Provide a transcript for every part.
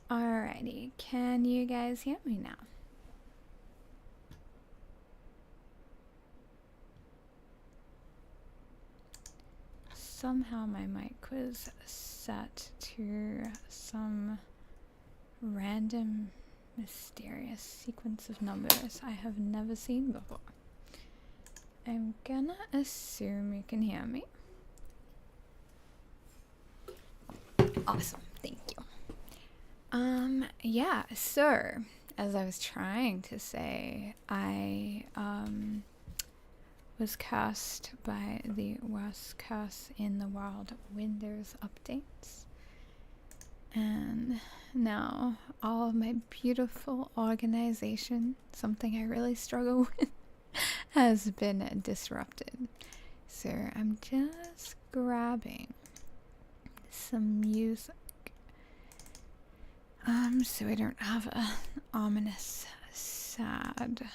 Alrighty, can you guys hear me now? Somehow my mic was set to some random, mysterious sequence of numbers I have never seen before. I'm gonna assume you can hear me. Awesome, thank you. Yeah, so, as I was trying to say, I, was cursed by the worst curse in the world, Windows updates. And now all of my beautiful organization, something I really struggle with, has been disrupted. So I'm just grabbing some music. So I don't have a ominous, sad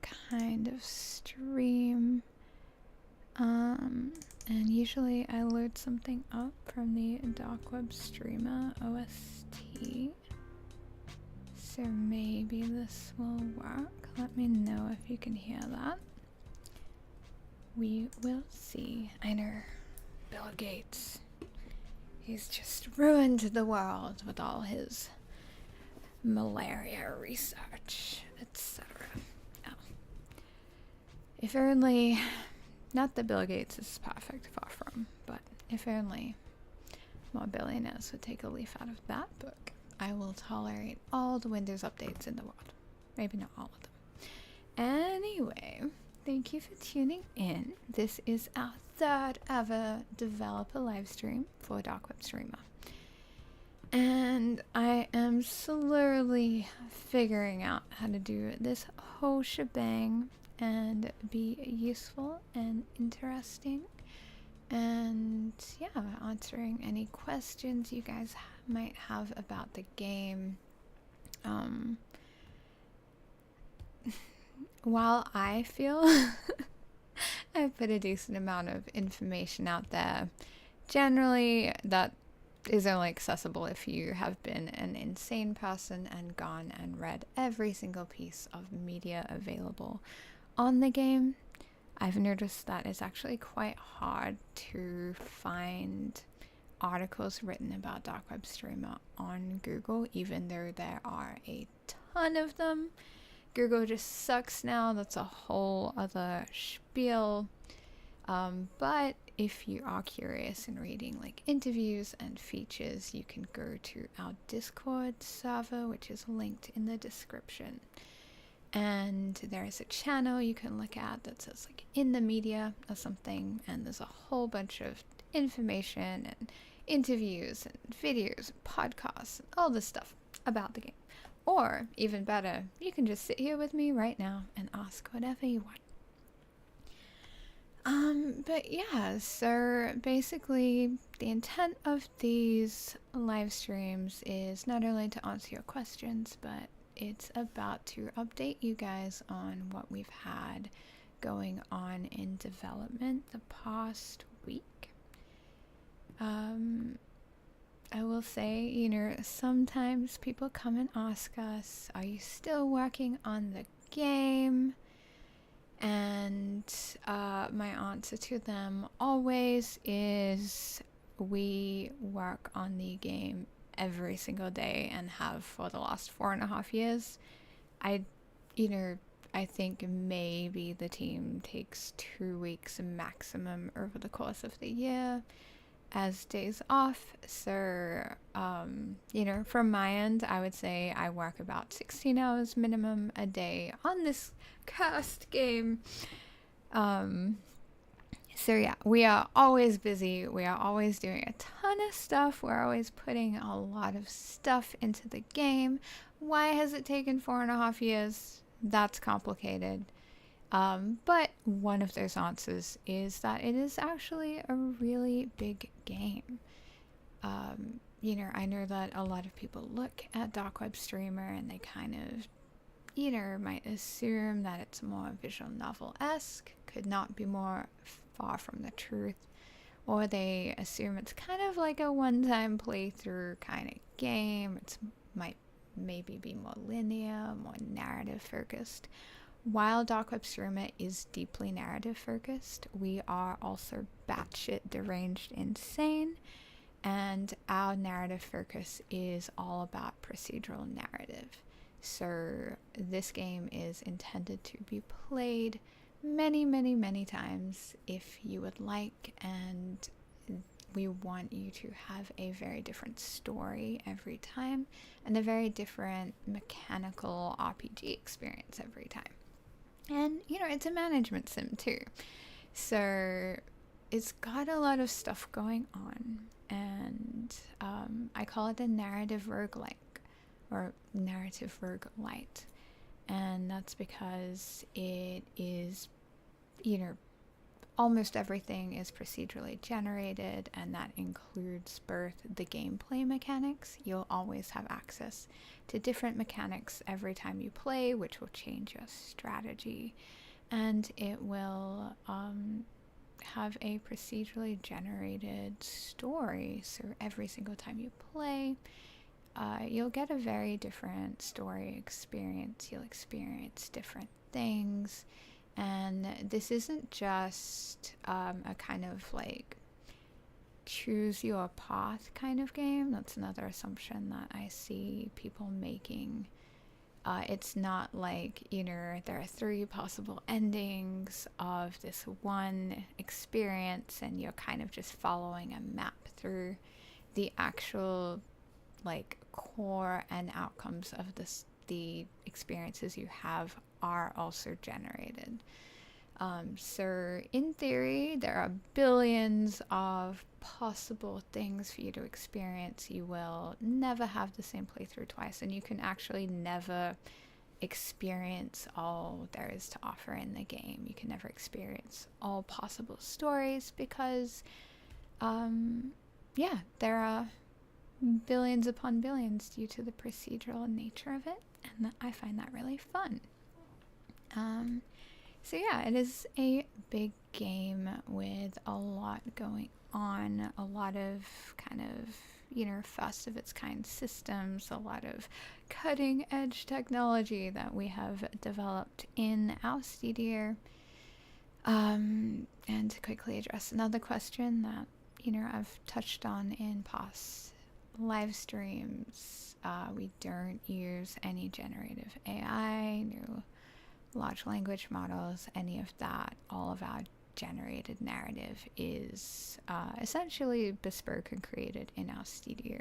kind of stream. And usually I load something up from the darkwebSTREAMER OST. So maybe this will work. Let me know if you can hear that. We will see. I know, Bill Gates. He's just ruined the world with all his malaria research, etc. Oh. If only, not that Bill Gates is perfect, far from, but if only more billionaires would take a leaf out of that book, I will tolerate all the Windows updates in the world. Maybe not all of them. Anyway, thank you for tuning in. This is our third ever developer live stream for darkwebSTREAMER. And I am slowly figuring out how to do this whole shebang and be useful and interesting. And yeah, answering any questions you guys might have about the game. While I feel I put a decent amount of information out there, generally that is only accessible if you have been an insane person and gone and read every single piece of media available on the game. I've noticed that it's actually quite hard to find articles written about darkwebSTREAMER on Google, even though there are a ton of them. Google just sucks now. That's a whole other spiel. But if you are curious in reading like interviews and features, you can go to our Discord server, which is linked in the description. And there is a channel you can look at that says like in the media or something, and there's a whole bunch of information and interviews and videos and podcasts and all this stuff about the game. Or even better, you can just sit here with me right now and ask whatever you want. But yeah, so basically the intent of these live streams is not only to answer your questions, but it's about to update you guys on what we've had going on in development the past week. I will say, sometimes people come and ask us, are you still working on the game? And my answer to them always is, we work on the game every single day and have for the last 4.5 years. I think maybe the team takes 2 weeks maximum over the course of the year as days off. So, from my end, I would say I work about 16 hours minimum a day on this cursed game. So yeah, we are always busy. We are always doing a ton of stuff. We're always putting a lot of stuff into the game. Why has it taken 4.5 years? That's complicated. But one of those answers is that it is actually a really big game. I know that a lot of people look at darkwebSTREAMER and they kind of, might assume that it's more visual novel-esque. Could not be more far from the truth. or they assume it's kind of like a one-time playthrough kind of game. It might maybe be more linear, more narrative focused. While darkwebSTREAMER is deeply narrative focused, we are also batshit deranged insane, and our narrative focus is all about procedural narrative. So this game is intended to be played many, many, many times if you would like, and we want you to have a very different story every time and a very different mechanical RPG experience every time. And, you know, it's a management sim too. So it's got a lot of stuff going on. And I call it a narrative roguelike or narrative roguelite. And that's because it is, you know, almost everything is procedurally generated, and that includes both the gameplay mechanics. You'll always have access to different mechanics every time you play, which will change your strategy, and it will have a procedurally generated story. So every single time you play, you'll get a very different story experience. You'll experience different things. And this isn't just a kind of like choose your path kind of game. That's another assumption that I see people making. It's not like, you know, there are 3 possible endings of this one experience and you're kind of just following a map through. The actual like core and outcomes of the experiences you have are also generated. So in theory, there are billions of possible things for you to experience. You will never have the same playthrough twice, and you can actually never experience all there is to offer in the game. You can never experience all possible stories because, yeah, there are billions upon billions due to the procedural nature of it, and I find that really fun. So yeah, it is a big game with a lot going on, a lot of kind of, you know, first of its kind systems, a lot of cutting edge technology that we have developed in our studio. And to quickly address another question that, you know, I've touched on in past live streams, we don't use any generative AI, no large language models, any of that. All of our generated narrative is essentially bespoke and created in our studio.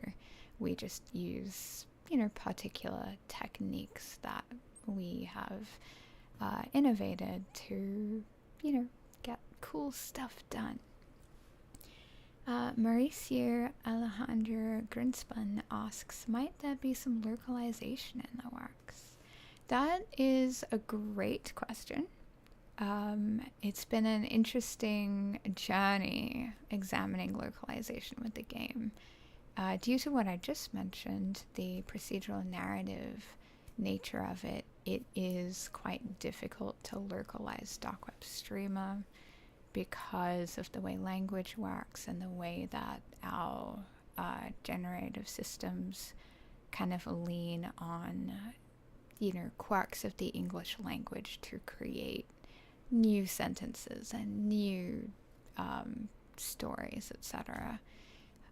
We just use, you know, particular techniques that we have innovated to, you know, get cool stuff done. Mauricio Alejandro Grinspun asks, might there be some localization in the works? That is a great question. It's been an interesting journey examining localization with the game. Due to what I just mentioned, the procedural narrative nature of it, it is quite difficult to localize darkwebSTREAMER because of the way language works and the way that our generative systems kind of lean on, you know, quirks of the English language to create new sentences and new stories, etc.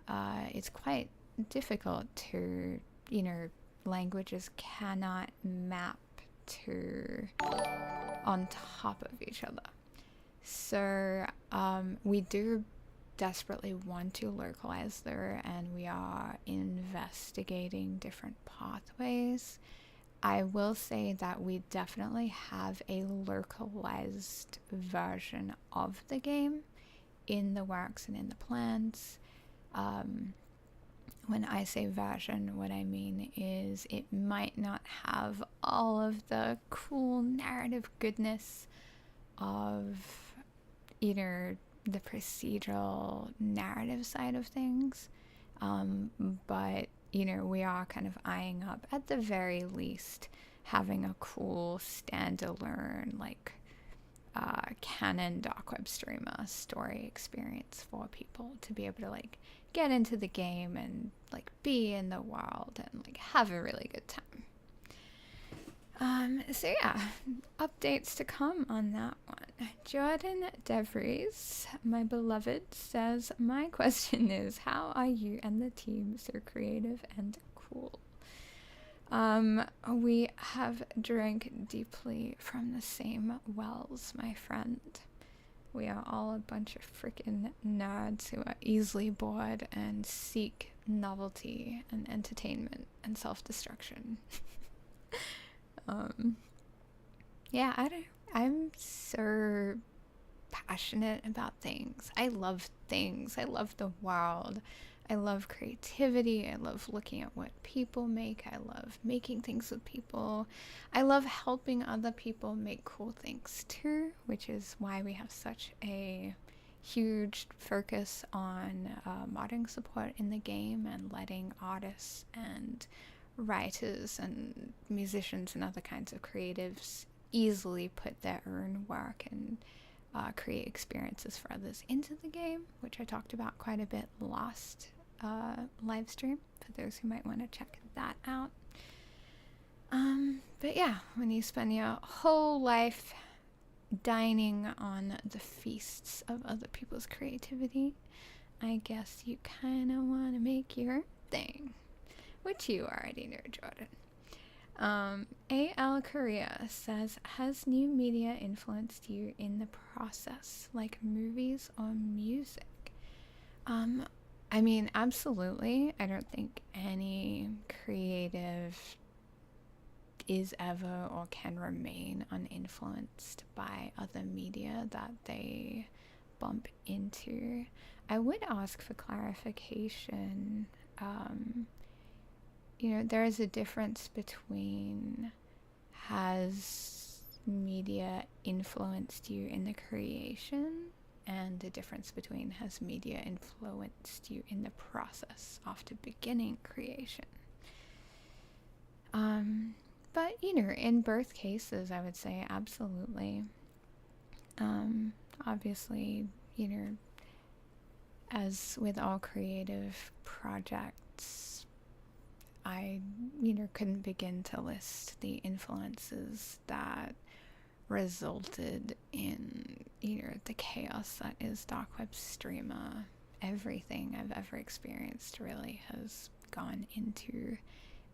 It's quite difficult to, you know, languages cannot map to on top of each other. So we do desperately want to localize there, and we are investigating different pathways. I will say that we definitely have a localized version of the game in the works and in the plans. When I say version, what I mean is it might not have all of the cool narrative goodness of, you know, the procedural narrative side of things, but you know, we are kind of eyeing up, at the very least, having a cool standalone, like, canon dark web streamer story experience for people to be able to like get into the game and like be in the world and like have a really good time. So yeah, updates to come on that one. Jordan DeVries, my beloved, says, my question is, how are you and the team so creative and cool? We have drank deeply from the same wells, my friend. We are all a bunch of freaking nerds who are easily bored and seek novelty and entertainment and self-destruction. Yeah, I'm so passionate about things. I love things. I love the world. I love creativity. I love looking at what people make. I love making things with people. I love helping other people make cool things too, which is why we have such a huge focus on modding support in the game and letting artists and writers and musicians and other kinds of creatives easily put their own work and create experiences for others into the game, which I talked about quite a bit last live stream for those who might want to check that out. But yeah, when you spend your whole life dining on the feasts of other people's creativity, I guess you kind of want to make your own thing. Which you already know, Jordan. A.L. Korea says, has new media influenced you in the process, like movies or music? I mean, absolutely. I don't think any creative is ever or can remain uninfluenced by other media that they bump into. I would ask for clarification. There is a difference between has media influenced you in the creation and a difference between has media influenced you in the process after beginning creation. But, in both cases, I would say absolutely. Obviously, as with all creative projects, I, couldn't begin to list the influences that resulted in, the chaos that is darkwebSTREAMER. Everything I've ever experienced really has gone into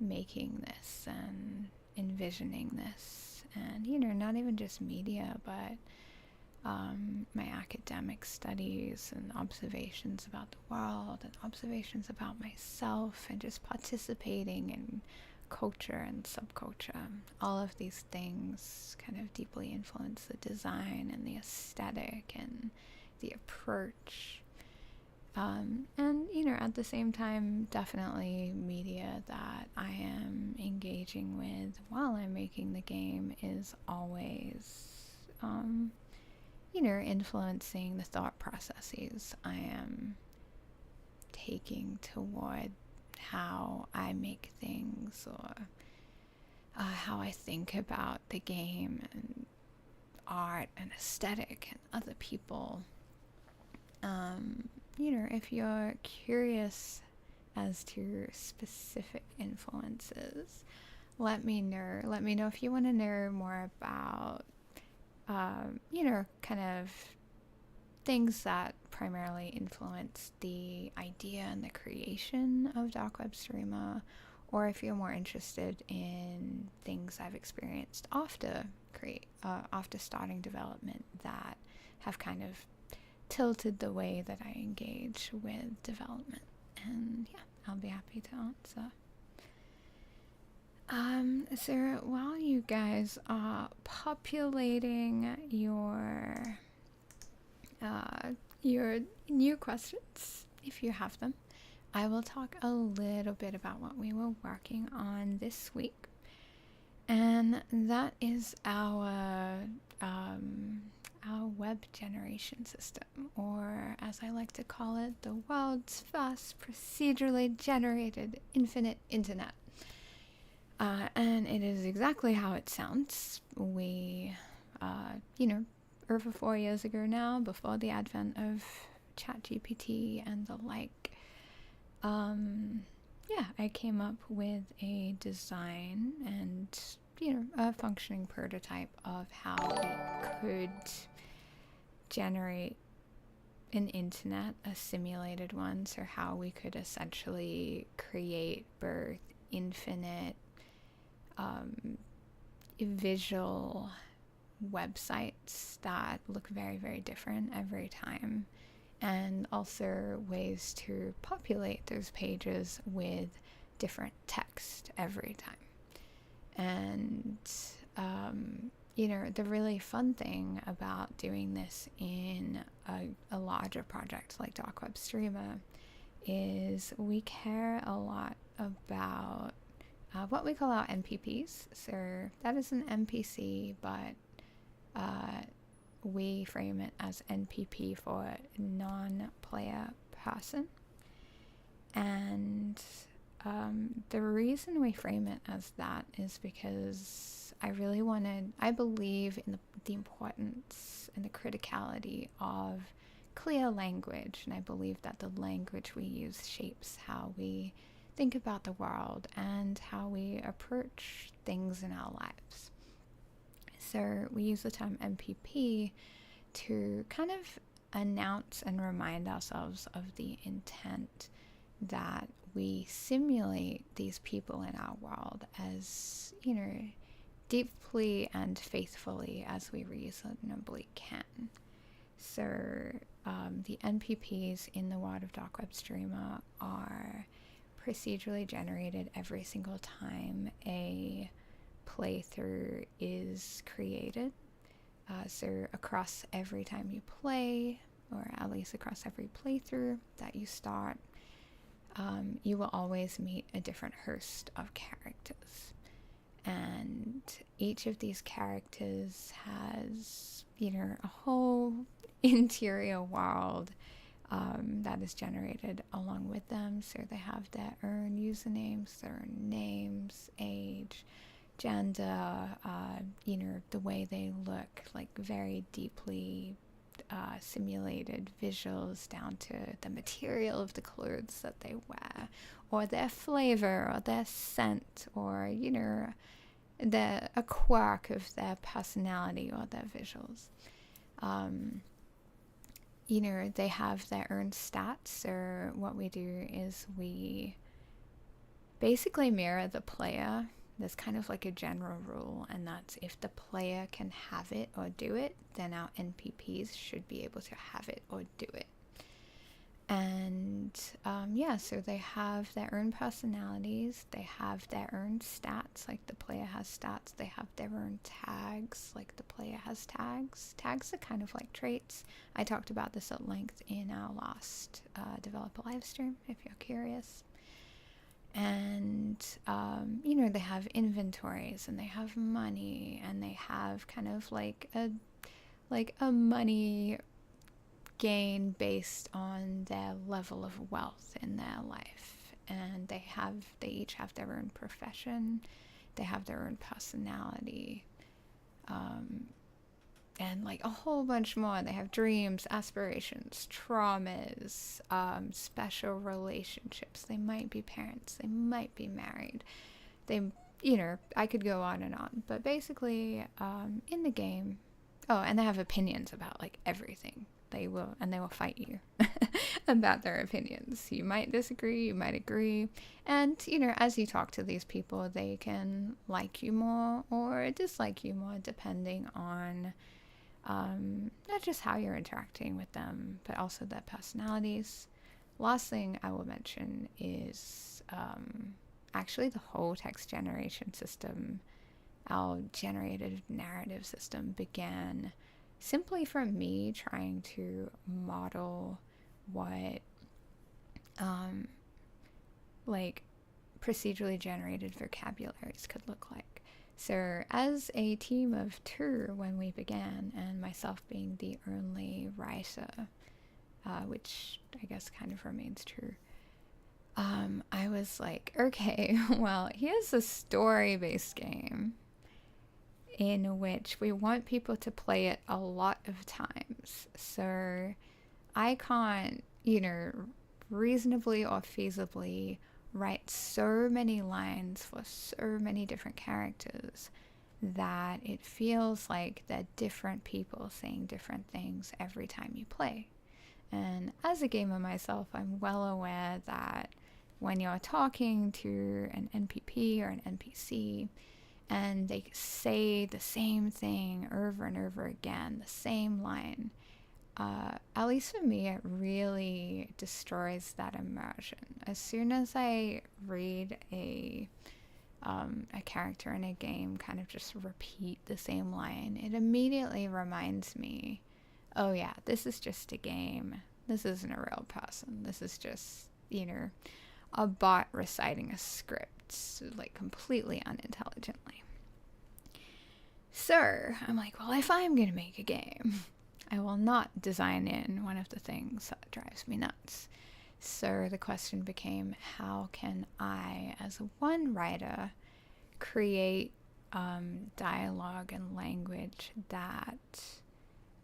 making this and envisioning this. And, not even just media, but my academic studies and observations about the world and observations about myself and just participating in culture and subculture. All of these things kind of deeply influence the design and the aesthetic and the approach. And, at the same time, definitely media that I am engaging with while I'm making the game is always, influencing the thought processes I am taking toward how I make things or how I think about the game and art and aesthetic and other people. If you're curious as to specific influences, let me know. Let me know if you want to know more about, kind of things that primarily influence the idea and the creation of darkwebSTREAMER, or if you're more interested in things I've experienced after starting development that have kind of tilted the way that I engage with development. And yeah, I'll be happy to answer. So while you guys are populating your new questions, if you have them, I will talk a little bit about what we were working on this week. And that is our web generation system, or as I like to call it, the world's first procedurally generated infinite internet. And it is exactly how it sounds. We, over 4 years ago now, before the advent of ChatGPT and the like. Yeah, I came up with a design and, a functioning prototype of how we could generate an internet, a simulated one, so how we could essentially create both infinite visual websites that look very, very different every time, and also ways to populate those pages with different text every time. And the really fun thing about doing this in a larger project like darkwebSTREAMER is we care a lot about what we call our NPPs. So that is an NPC, but we frame it as NPP for non-player person. And the reason we frame it as that is because I believe in the importance and the criticality of clear language, and I believe that the language we use shapes how we think about the world and how we approach things in our lives. So we use the term NPP to kind of announce and remind ourselves of the intent that we simulate these people in our world as, deeply and faithfully as we reasonably can. So the NPPs in the world of darkwebSTREAMER are procedurally generated every single time a playthrough is created. So across every time you play, or at least across every playthrough that you start, you will always meet a different host of characters. And each of these characters has, a whole interior world that is generated along with them. So they have their own usernames, their own names, age, gender, the way they look, like very deeply simulated visuals down to the material of the clothes that they wear, or their flavor, or their scent, or, a quirk of their personality or their visuals. They have their own stats. So what we do is we basically mirror the player. There's kind of like a general rule, and that's if the player can have it or do it, then our NPPs should be able to have it or do it. And so they have their own personalities, they have their own stats, like the player has stats, they have their own tags, like the player has tags. Tags are kind of like traits. I talked about this at length in our last developer live stream, if you're curious. And they have inventories, and they have money, and they have kind of like a money gain based on their level of wealth in their life. And they each have their own profession, they have their own personality, and like a whole bunch more. They have dreams, aspirations, traumas, special relationships. They might be parents, they might be married, I could go on and on. But basically, in the game, and they have opinions about like everything. They will fight you about their opinions. You might disagree, you might agree. And, as you talk to these people, they can like you more or dislike you more, depending on not just how you're interacting with them, but also their personalities. Last thing I will mention is actually the whole text generation system, our generated narrative system, began simply from me trying to model what procedurally generated vocabularies could look like. So as a team of two when we began, and myself being the only writer, which I guess kind of remains true, I was like, okay, well, here's a story-based game. in which we want people to play it a lot of times. So I can't, reasonably or feasibly write so many lines for so many different characters that it feels like they're different people saying different things every time you play. And as a gamer myself, I'm well aware that when you're talking to an NPP or an NPC and they say the same thing over and over again, the same line, at least for me, it really destroys that immersion. As soon as I read a character in a game kind of just repeat the same line, it immediately reminds me, oh yeah, this is just a game. This isn't a real person. This is just, a bot reciting a script, like completely unintelligently. So I'm like, well, if I'm going to make a game, I will not design in one of the things that drives me nuts. So the question became, how can I, as one writer, create dialogue and language that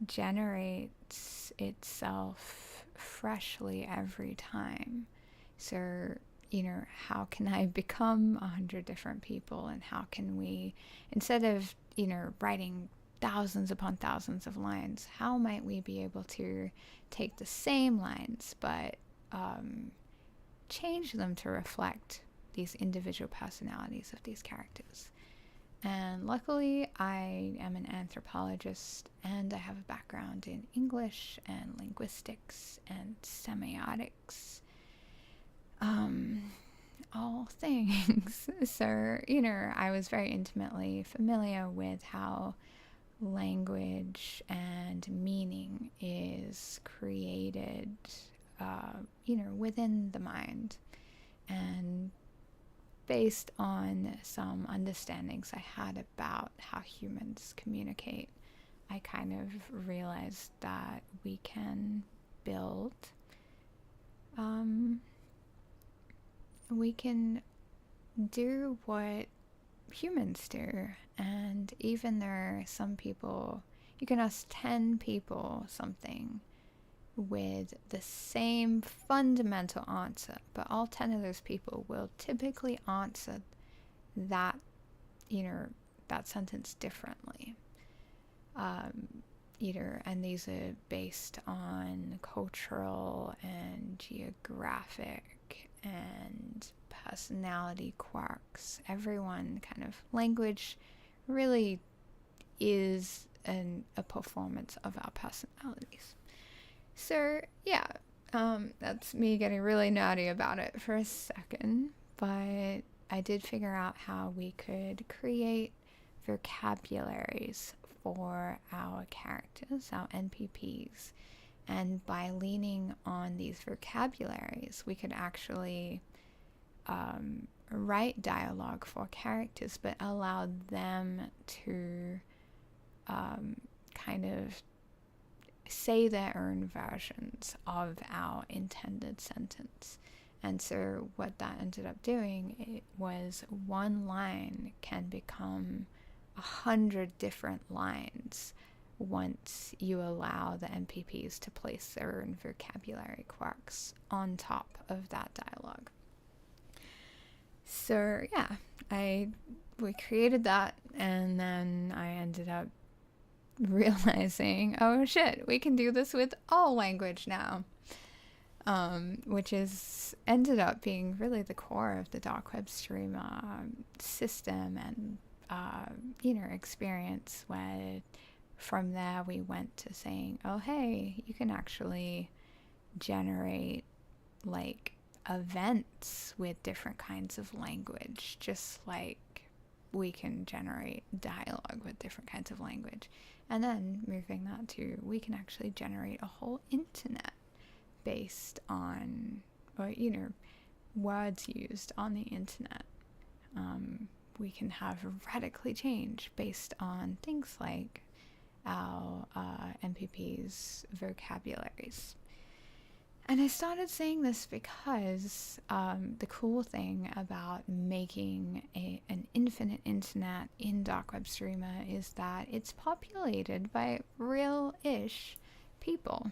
generates itself freshly every time? So, how can I become 100 different people, and how can we, instead of, writing thousands upon thousands of lines, how might we be able to take the same lines but change them to reflect these individual personalities of these characters? And luckily, I am an anthropologist and I have a background in English and linguistics and semiotics, all things. So, I was very intimately familiar with how language and meaning is created, within the mind. And based on some understandings I had about how humans communicate, I kind of realized that we can build, we can do what humans do. And even there are some people, you can ask 10 people something with the same fundamental answer, but all 10 of those people will typically answer that, that sentence differently. And these are based on cultural and geographic and personality quirks. Everyone kind of, language really is a performance of our personalities. So yeah, that's me getting really nerdy about it for a second, but I did figure out how we could create vocabularies for our characters, our NPPs, and by leaning on these vocabularies, we could actually write dialogue for characters, but allow them to kind of say their own versions of our intended sentence. And so what that ended up doing, it was one line can become 100 different lines once you allow the NPPs to place their own vocabulary quirks on top of that dialogue. So yeah, we created that, and then I ended up realizing, oh shit, we can do this with all language now, which is ended up being really the core of the darkwebSTREAMER system and experience, where from there we went to saying, oh hey, you can actually generate like events with different kinds of language, just like we can generate dialogue with different kinds of language. And then moving that to, we can actually generate a whole internet based on, or words used on the internet. We can have radically change based on things like our NPP's vocabularies. And I started saying this because the cool thing about making an infinite internet in darkwebSTREAMER is that it's populated by real-ish people.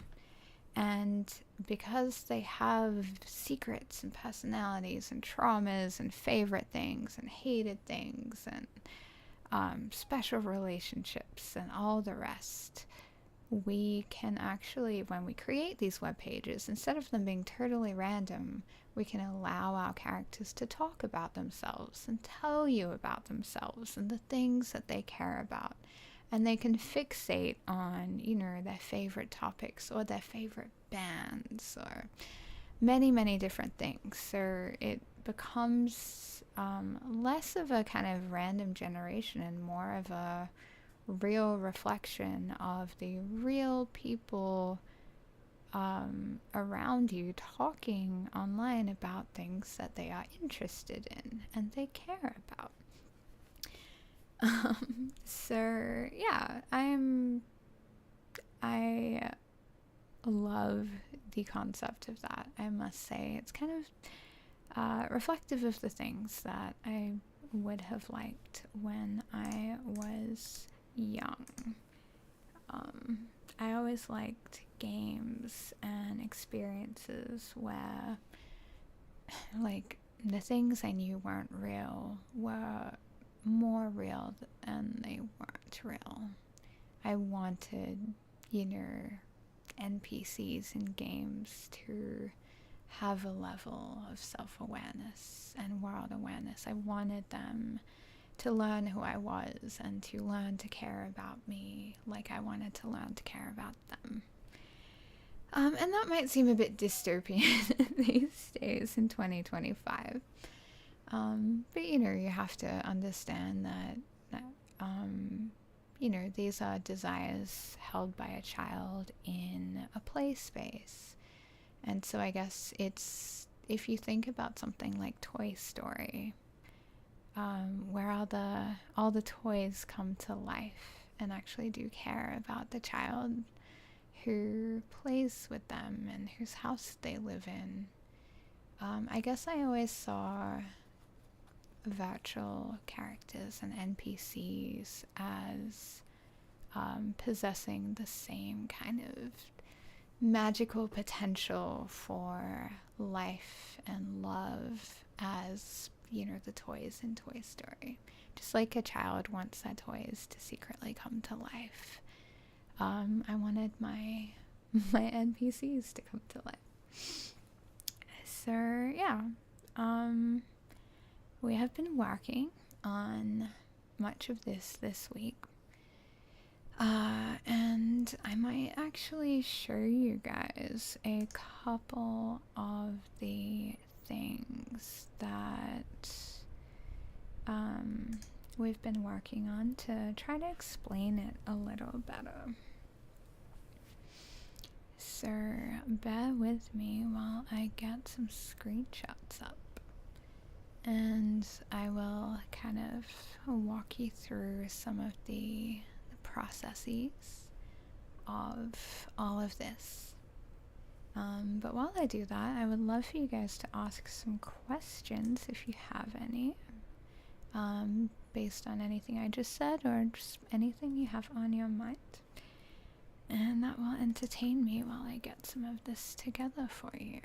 And because they have secrets and personalities and traumas and favorite things and hated things and special relationships and all the rest, we can actually, when we create these web pages, instead of them being totally random, we can allow our characters to talk about themselves and tell you about themselves and the things that they care about. And they can fixate on, you know, their favorite topics or their favorite bands or many, many different things. So it becomes less of a kind of random generation and more of a real reflection of the real people around you talking online about things that they are interested in and they care about. So yeah, I love the concept of that. I must say it's kind of reflective of the things that I would have liked when I was young. I always liked games and experiences where, like, the things I knew weren't real were more real and they weren't real. I wanted, you know, NPCs in games to have a level of self-awareness and world awareness. I wanted them to learn who I was and to learn to care about me like I wanted to learn to care about them. And that might seem a bit dystopian these days in 2025. But, you know, you have to understand that you know, these are desires held by a child in a play space. And so I guess it's, if you think about something like Toy Story, where all the toys come to life and actually do care about the child who plays with them and whose house they live in. I guess I always saw virtual characters and NPCs as possessing the same kind of magical potential for life and love as, you know, the toys in Toy Story. Just like a child wants their toys to secretly come to life. I wanted my NPCs to come to life. So yeah, we have been working on much of this week. And I might actually show you guys a couple of the things that we've been working on to try to explain it a little better. So bear with me while I get some screenshots up. And I will kind of walk you through some of the processes of all of this. But while I do that, I would love for you guys to ask some questions if you have any, based on anything I just said or just anything you have on your mind. And that will entertain me while I get some of this together for you.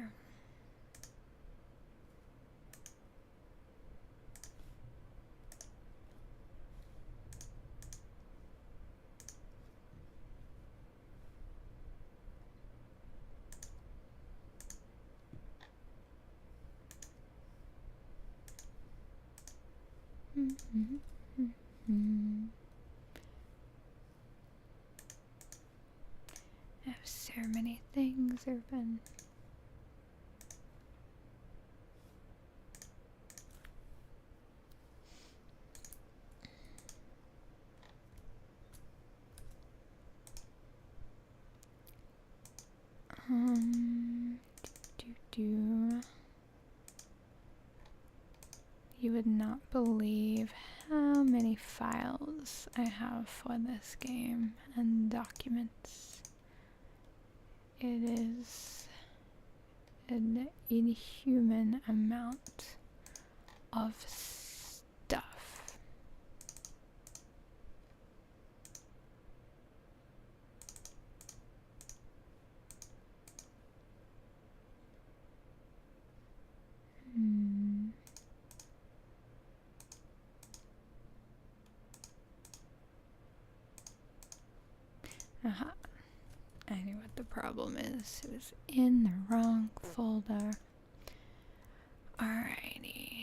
I have so many things open. You would not believe how many files I have for this game and documents. It is an inhuman amount of stuff. Aha. I knew what the problem is. It was in the wrong folder. Alrighty.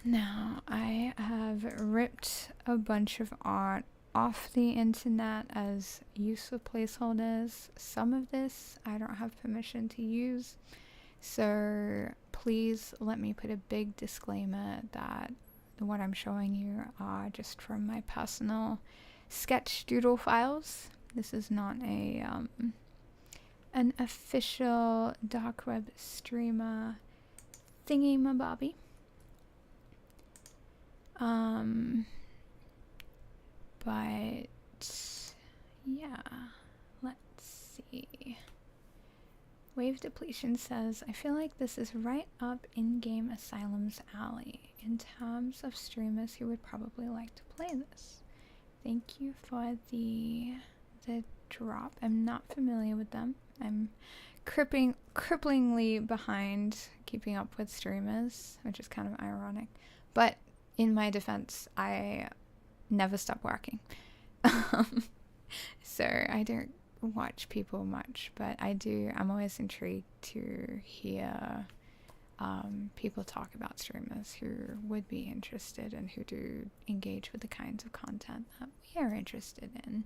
Now, I have ripped a bunch of art off the internet as useful placeholders. Some of this I don't have permission to use, so please let me put a big disclaimer that what I'm showing you are just from my personal sketch doodle files. This is not a an official dark web streamer thingy-mabobby. But yeah, let's see. Wave Depletion says, I feel like this is right up in-game Asylum's alley in terms of streamers who would probably like to play this. Thank you for the drop. I'm not familiar with them. I'm cripplingly behind keeping up with streamers, which is kind of ironic. But in my defense, I never stop working. So I don't watch people much, but I'm always intrigued to hear people talk about streamers who would be interested and who do engage with the kinds of content that we are interested in.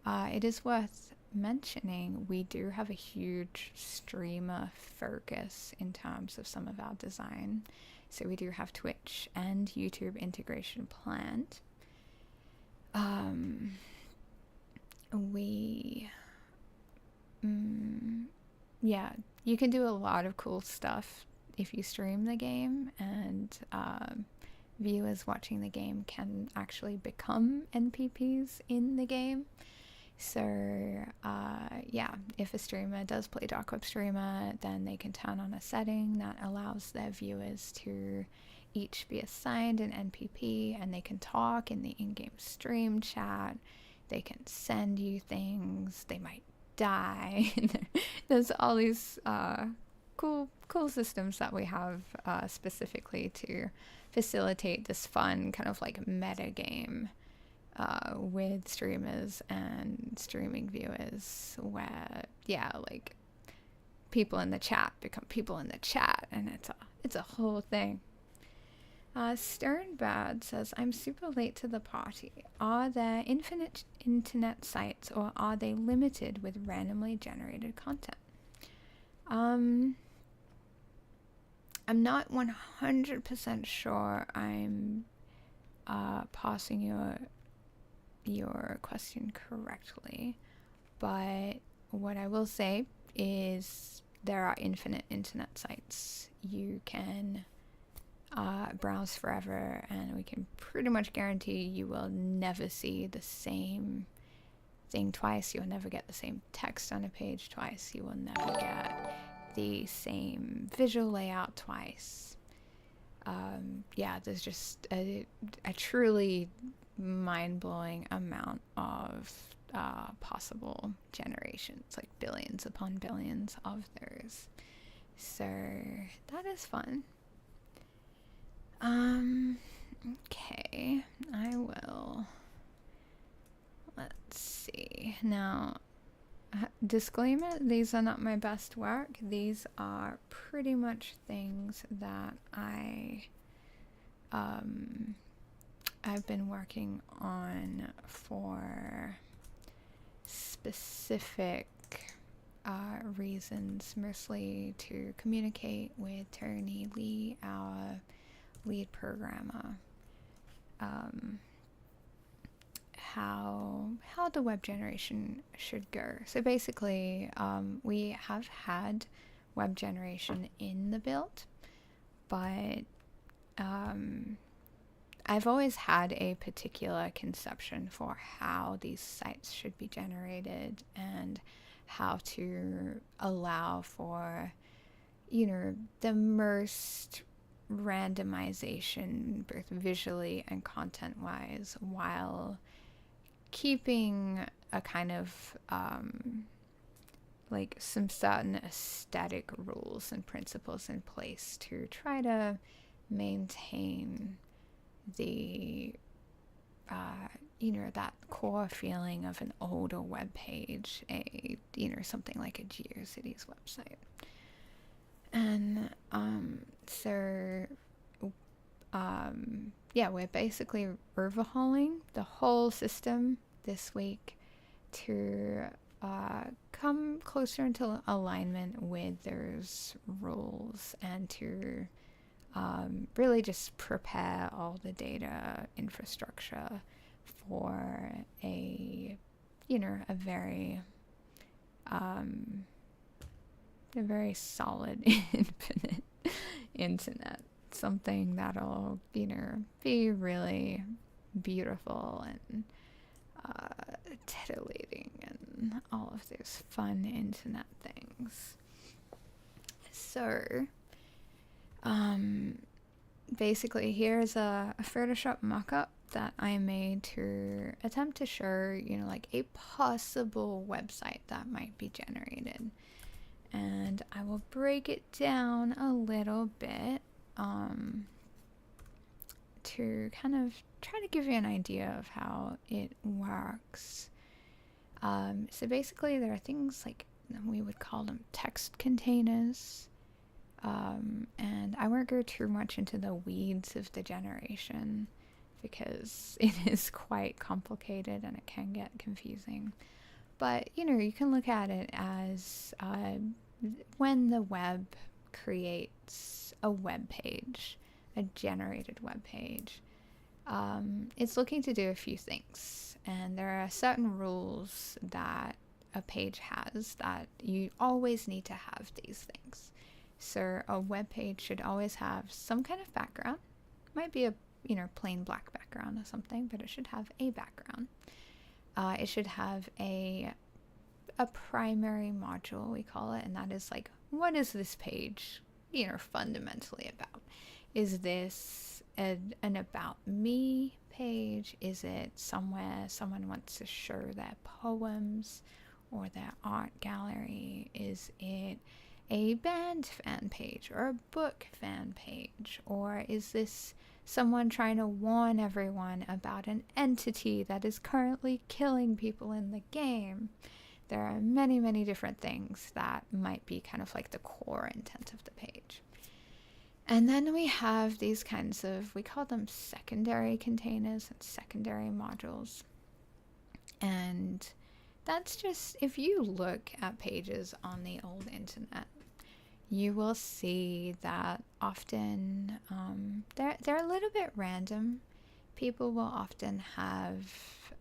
It is worth mentioning we do have a huge streamer focus in terms of some of our design. So we do have Twitch and YouTube integration planned. Yeah, you can do a lot of cool stuff if you stream the game, and viewers watching the game can actually become NPCs in the game. So yeah, if a streamer does play darkwebSTREAMER, then they can turn on a setting that allows their viewers to each be assigned an NPC, and they can talk in the in-game stream chat. They can send you things. They might die. There's all these cool systems that we have specifically to facilitate this fun kind of like meta game with streamers and streaming viewers, where like people in the chat become people in the chat, and it's a whole thing. Sternbad says, I'm super late to the party. Are there infinite internet sites, or are they limited with randomly generated content? I'm not 100% sure I'm parsing your question correctly, but what I will say is there are infinite internet sites. You can browse forever, and we can pretty much guarantee you will never see the same thing twice. You'll never get the same text on a page twice. You will never get the same visual layout twice. Yeah, there's just a truly mind-blowing amount of possible generations, like billions upon billions of those. So that is fun. Okay, I will. Let's see. Now, disclaimer, these are not my best work. These are pretty much things that I've been working on for specific reasons, mostly to communicate with Tony Lee, our lead programmer, how the web generation should go. So basically, we have had web generation in the build, but I've always had a particular conception for how these sites should be generated and how to allow for, you know, the most randomization, both visually and content-wise, while keeping a kind of like some certain aesthetic rules and principles in place to try to maintain the you know, that core feeling of an older web page, you know, something like a GeoCities website. And so yeah, we're basically overhauling the whole system this week to come closer into alignment with those rules, and to really just prepare all the data infrastructure for a, you know, a very solid infinite internet, something that'll, you know, be really beautiful and titillating and all of those fun internet things. So basically here's a Photoshop mockup that I made to attempt to show, you know, like a possible website that might be generated. And I will break it down a little bit to kind of try to give you an idea of how it works. So basically there are things like, we would call them text containers. And I won't go too much into the weeds of the generation because it is quite complicated and it can get confusing. But, you know, you can look at it as when the web creates a web page, a generated web page, it's looking to do a few things. And there are certain rules that a page has that you always need to have these things. So a web page should always have some kind of background. Might be a, you know, plain black background or something, but it should have a background. It should have a primary module, we call it, and that is like, what is this page, you know, fundamentally about? Is this an about me page? Is it somewhere someone wants to show their poems or their art gallery? Is it a band fan page or a book fan page? Or is this someone trying to warn everyone about an entity that is currently killing people in the game? There are many, many different things that might be kind of like the core intent of the page. And then we have these kinds of, we call them secondary containers and secondary modules. And that's just, if you look at pages on the old internet, you will see that often they're a little bit random. People will often have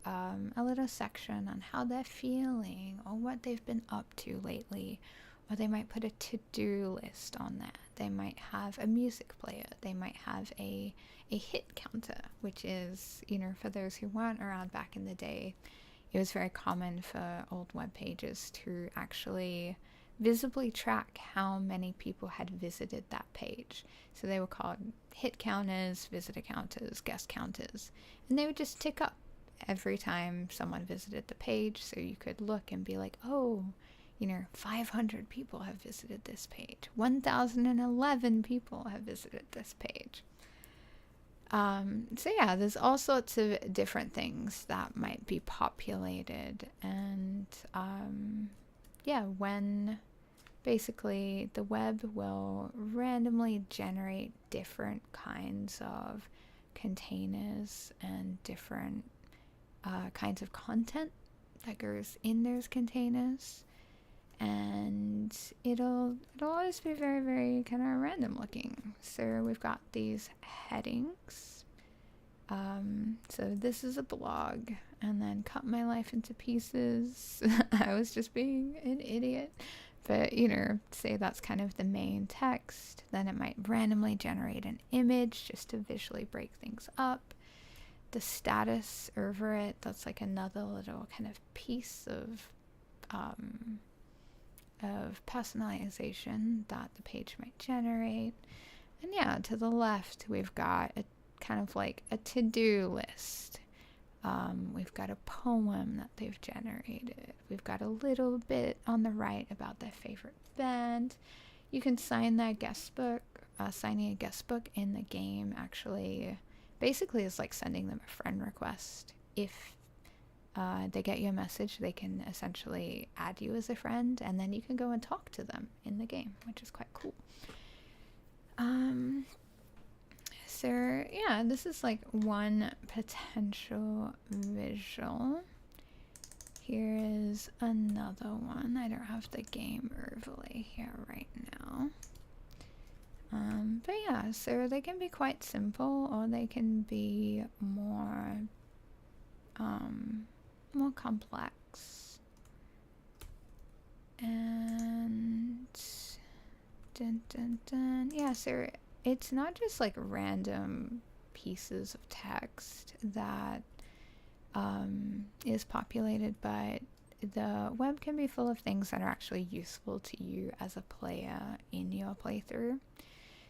a little section on how they're feeling or what they've been up to lately, or they might put a to-do list on that. They might have a music player. They might have a hit counter, which is, you know, for those who weren't around back in the day, it was very common for old web pages to actually visibly track how many people had visited that page. So they were called hit counters, visitor counters, guest counters, and they would just tick up every time someone visited the page, so you could look and be like, oh, you know, 500 people have visited this page, 1,011 people have visited this page. So yeah, there's all sorts of different things that might be populated, and yeah, when basically the web will randomly generate different kinds of containers and different kinds of content that goes in those containers, and it'll always be very, very kind of random looking. So we've got these headings. So this is a blog, and then cut my life into pieces. I was just being an idiot. But, you know, say that's kind of the main text. Then it might randomly generate an image just to visually break things up. The status over it, that's like another little kind of piece of of personalization that the page might generate. And yeah, to the left, we've got a kind of like a to-do list. We've got a poem that they've generated. We've got a little bit on the right about their favorite band. You can sign their guest book. Signing a guest book in the game actually basically is like sending them a friend request. If they get your message, they can essentially add you as a friend, and then you can go and talk to them in the game, which is quite cool. So yeah, this is like one potential visual. Here is another one. I don't have the game overlay here right now. But yeah, so they can be quite simple, or they can be more complex. And yeah, so it's not just like random pieces of text that is populated, but the web can be full of things that are actually useful to you as a player in your playthrough.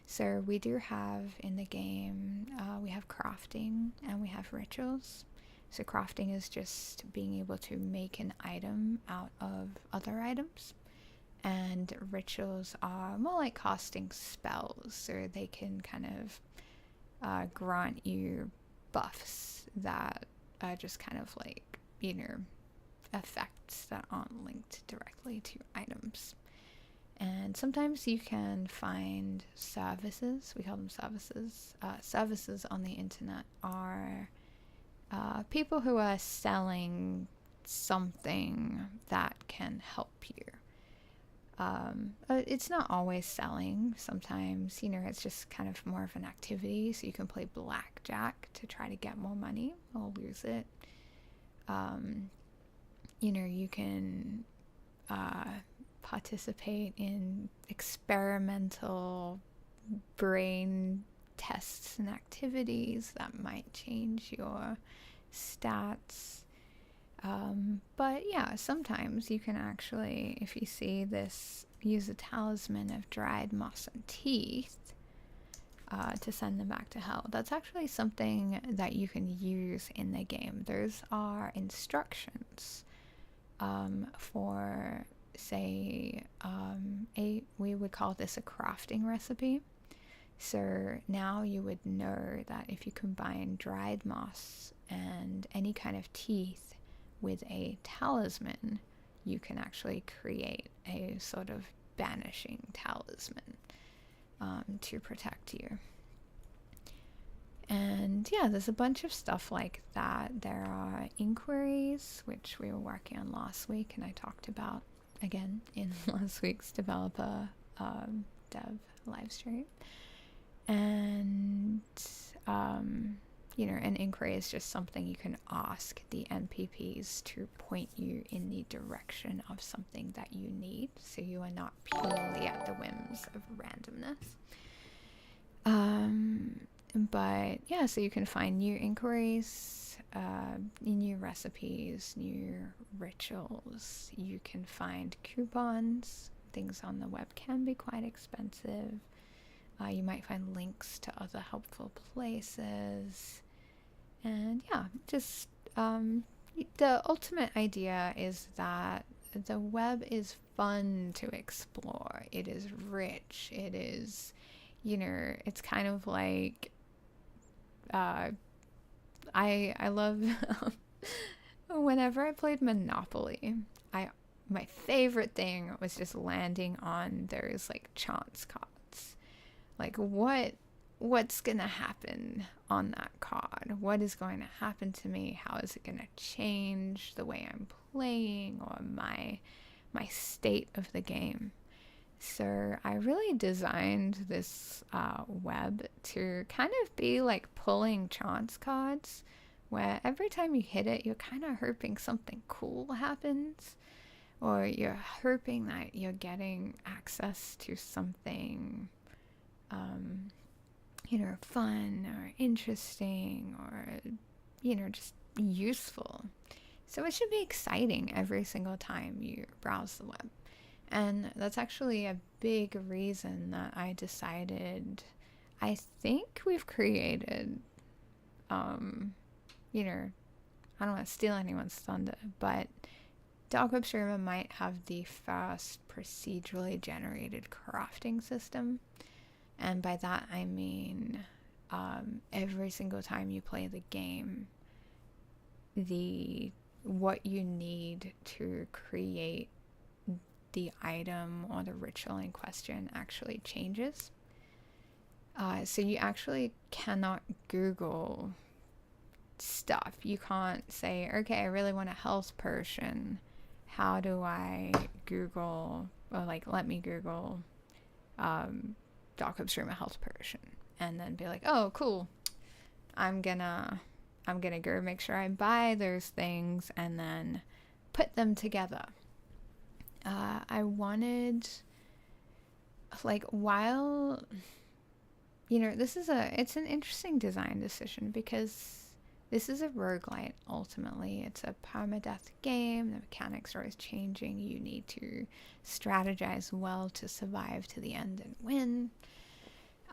So we do have in the game, we have crafting and we have rituals. So crafting is just being able to make an item out of other items. And rituals are more like casting spells, so they can kind of grant you buffs that are just kind of like, you know, effects that aren't linked directly to items. And sometimes you can find services, we call them services. Services on the internet are people who are selling something that can help you. It's not always selling. Sometimes, you know, it's just kind of more of an activity. So you can play blackjack to try to get more money or lose it. You know, you can participate in experimental brain tests and activities that might change your stats. But yeah, sometimes you can actually, if you see this, use a talisman of dried moss and teeth to send them back to hell. That's actually something that you can use in the game. Those are instructions for, say, we would call this a crafting recipe. So now you would know that if you combine dried moss and any kind of teeth with a talisman, you can actually create a sort of banishing talisman to protect you. And yeah, there's a bunch of stuff like that. There are inquiries, which we were working on last week, and I talked about again in last week's developer dev live stream. And you know, an inquiry is just something you can ask the NPPs to point you in the direction of something that you need, so you are not purely at the whims of randomness. But yeah, so you can find new inquiries, new recipes, new rituals. You can find coupons. Things on the web can be quite expensive. You might find links to other helpful places. And yeah, just the ultimate idea is that the web is fun to explore. It is rich. It is, you know, it's kind of like I love whenever I played Monopoly, my favorite thing was just landing on those like chance cards. Like what's gonna happen on that card? What is going to happen to me? How is it gonna change the way I'm playing or my state of the game? So I really designed this web to kind of be like pulling chance cards, where every time you hit it, you're kind of hoping something cool happens, or you're hoping that you're getting access to something you know, fun or interesting or, you know, just useful. So it should be exciting every single time you browse the web. And that's actually a big reason that I decided, I think we've created, you know, I don't want to steal anyone's thunder, but darkwebSTREAMER might have the first procedurally generated crafting system. And by that I mean every single time you play the game, what you need to create the item or the ritual in question actually changes. So you actually cannot Google stuff. You can't say, okay, I really want a health potion. How do I Google, or like, let me Google darkwebSTREAMER health potion, and then be like, oh, cool. I'm gonna go make sure I buy those things and then put them together. I wanted, like, while, it's an interesting design decision because this is a roguelite, ultimately. It's a permadeath game. The mechanics are always changing. You need to strategize well to survive to the end and win.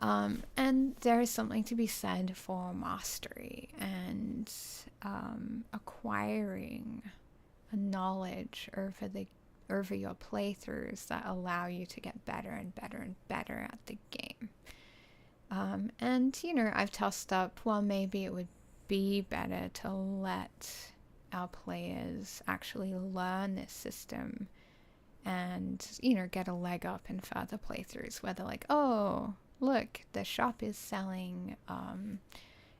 And there is something to be said for mastery and acquiring a knowledge over your playthroughs that allow you to get better and better and better at the game. And I've tossed up, well, maybe it would be better to let our players actually learn this system and get a leg up in further playthroughs where they're like, oh, look, the shop is selling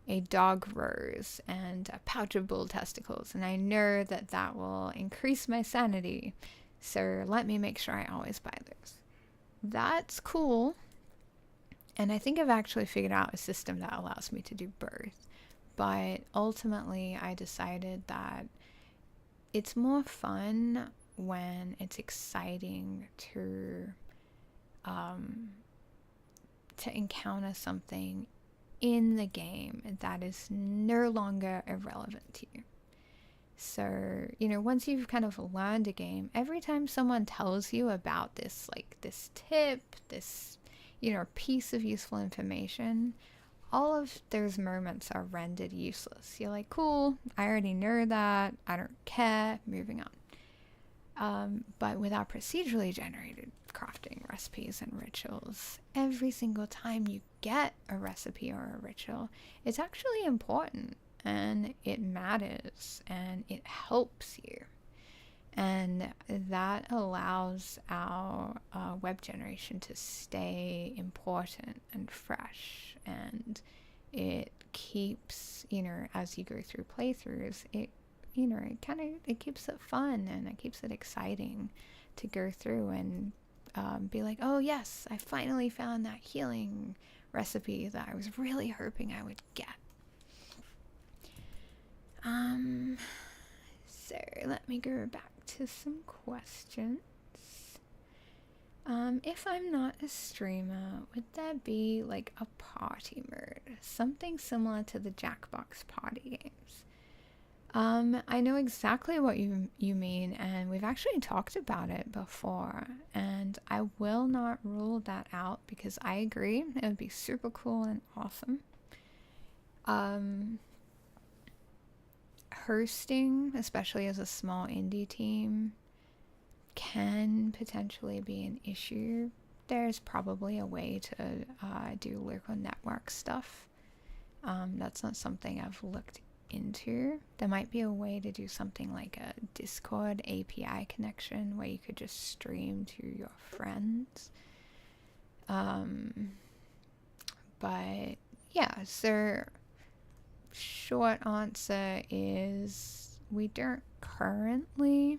a dog rose and a pouch of bull testicles, and I know that will increase my sanity, so let me make sure I always buy those. That's cool, and I think I've actually figured out a system that allows me to do both. But ultimately, I decided that it's more fun when it's exciting to encounter something in the game that is no longer irrelevant to you. So, once you've kind of learned a game, every time someone tells you about this tip, this, piece of useful information, all of those moments are rendered useless. You're like, cool, I already know that, I don't care, moving on. But with our procedurally generated crafting recipes and rituals, every single time you get a recipe or a ritual, it's actually important and it matters and it helps you. And that allows our web generation to stay important and fresh, and it keeps, as you go through playthroughs, it keeps it fun and it keeps it exciting to go through and be like, oh yes, I finally found that healing recipe that I was really hoping I would get. So let me go back to some questions. If I'm not a streamer, would there be like a party mode? Something similar to the Jackbox party games. I know exactly what you mean, and we've actually talked about it before, and I will not rule that out because I agree, it would be super cool and awesome. Hosting, especially as a small indie team, can potentially be an issue. There's probably a way to do local network stuff. That's not something I've looked into. There might be a way to do something like a Discord API connection where you could just stream to your friends. But yeah, so short answer is we don't currently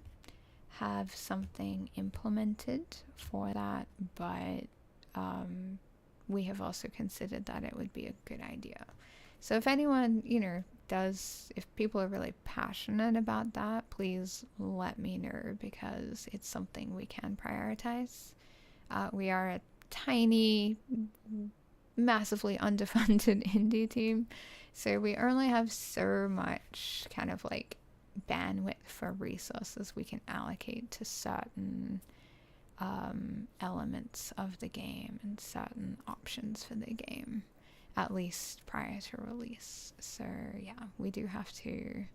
have something implemented for that, but we have also considered that it would be a good idea. So if anyone, if people are really passionate about that, please let me know because it's something we can prioritize. We are a tiny, massively underfunded indie team, so we only have so much kind of like bandwidth for resources we can allocate to certain elements of the game and certain options for the game, at least prior to release. So yeah, we do have to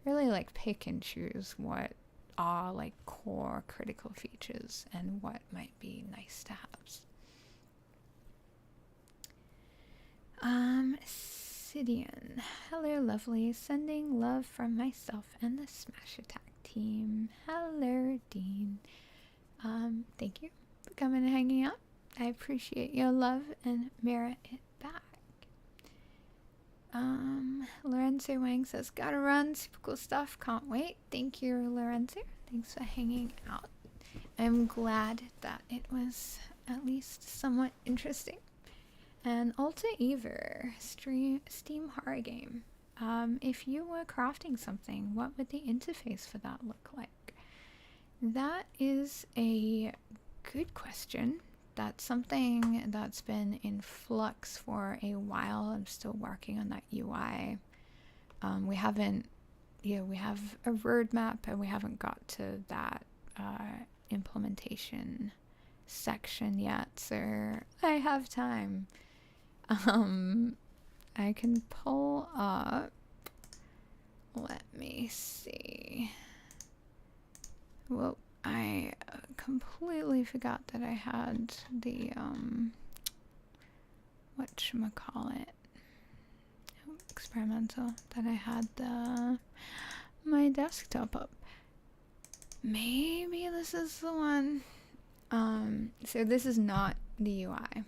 really like pick and choose what are like core critical features and what might be nice to haves. Sidian, hello lovely, sending love from myself and the Smash Attack team. Hello Dean. Thank you for coming and hanging out. I appreciate your love and mirror it back. Lorenzo Wang says, gotta run, super cool stuff, can't wait. Thank you, Lorenzo. Thanks for hanging out. I'm glad that it was at least somewhat interesting. And Alta Ever, Steam horror game. If you were crafting something, what would the interface for that look like? That is a good question. That's something that's been in flux for a while. I'm still working on that UI. We have a roadmap, and we haven't got to that implementation section yet, so I have time. I can pull up, let me see. Well, I completely forgot that I had the, whatchamacallit, experimental, that I had my desktop up. Maybe this is the one. So this is not the UI,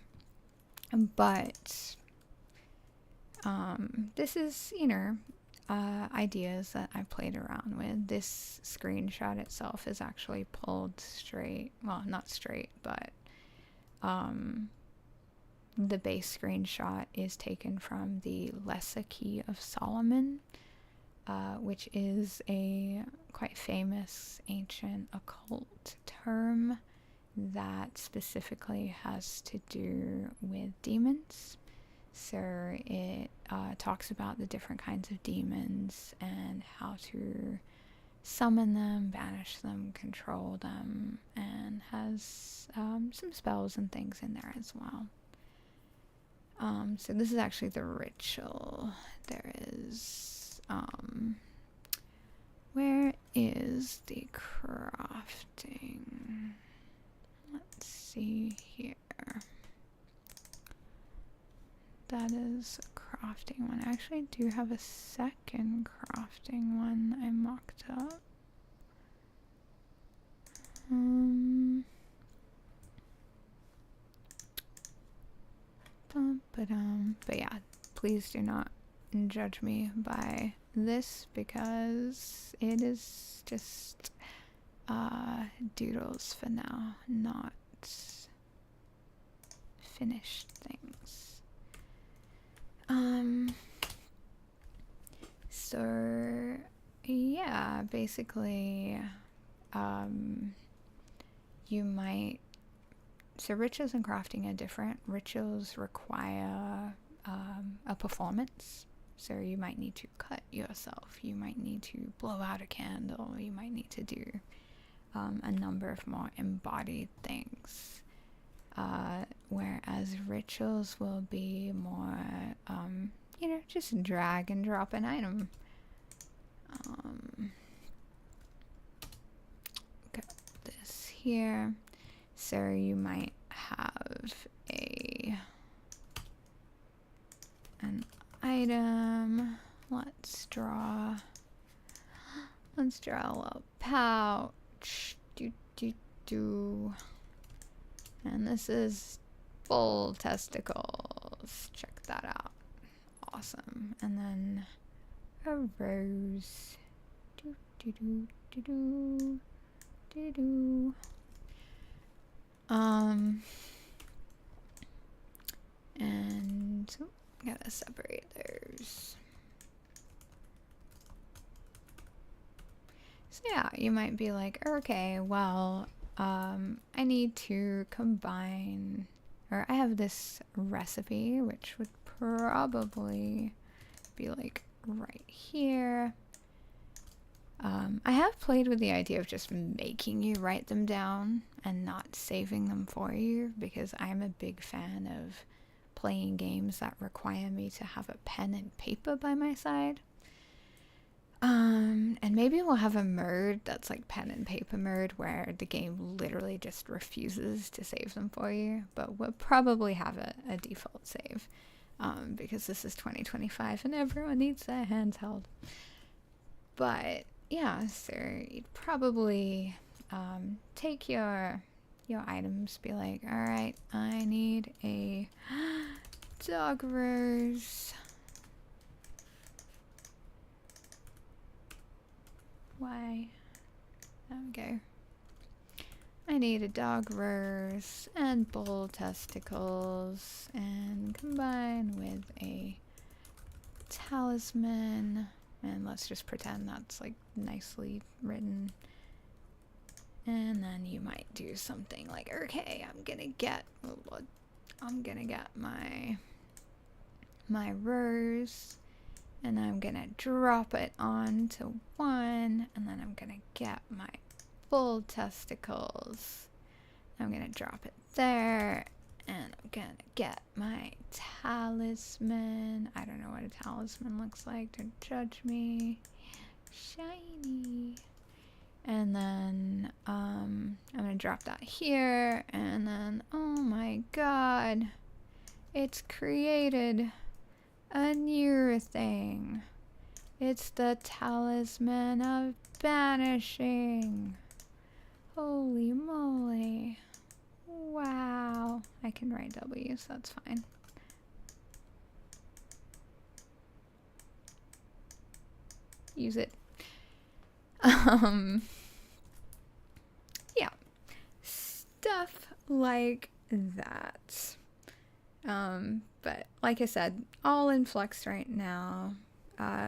but this is, ideas that I played around with. This screenshot itself is actually pulled straight, well, not straight, but the base screenshot is taken from the Lesser Key of Solomon, which is a quite famous ancient occult term that specifically has to do with demons. So it talks about the different kinds of demons and how to summon them, banish them, control them, and has some spells and things in there as well. So this is actually the ritual. There is, where is the crafting? Let's see here. That is a crafting one. I actually do have a second crafting one I mocked up. But yeah, please do not judge me by this because it is just doodles for now, not finished things. So yeah, basically, you might, so rituals and crafting are different. Rituals require a performance. So you might need to cut yourself, you might need to blow out a candle, you might need to do a number of more embodied things. Whereas rituals will be more, just drag and drop an item. Got this here. So you might have an item. Let's draw a little pouch. And this is full testicles. Check that out. Awesome. And then a rose. And gotta separate those. So yeah, you might be like, okay, well, I need to combine, or I have this recipe, which would probably be like right here. I have played with the idea of just making you write them down and not saving them for you, because I'm a big fan of playing games that require me to have a pen and paper by my side. And maybe we'll have a mode that's like pen and paper mode where the game literally just refuses to save them for you, but we'll probably have a default save, because this is 2025 and everyone needs their handheld. But yeah, so you'd probably take your items, be like, all right, I need a dog rose. Why? There we go. I need a dog rose and bull testicles, and combine with a talisman. And let's just pretend that's like nicely written. And then you might do something like, okay, I'm gonna get my rose, and I'm gonna drop it onto one, and then I'm gonna get my bull testicles. I'm gonna drop it there, and I'm gonna get my talisman. I don't know what a talisman looks like, don't judge me. Shiny. And then I'm gonna drop that here, and then, oh my god, it's created a new thing. It's the talisman of banishing. Holy moly. Wow. I can write W, so that's fine. Use it. Yeah. Stuff like that. But like I said, all in flux right now.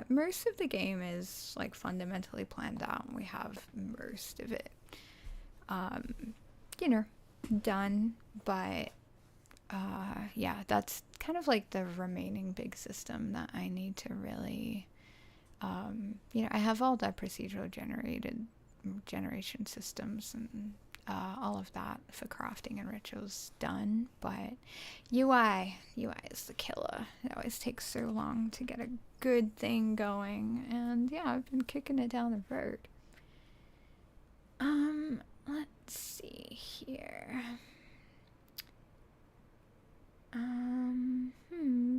Most of the game is like fundamentally planned out. We have most of it, you know, done. But yeah, that's kind of like the remaining big system that I need to really, you know, I have all the procedural generation systems and all of that for crafting and rituals done, but UI is the killer. It always takes so long to get a good thing going, and yeah, I've been kicking it down the road. Let's see here.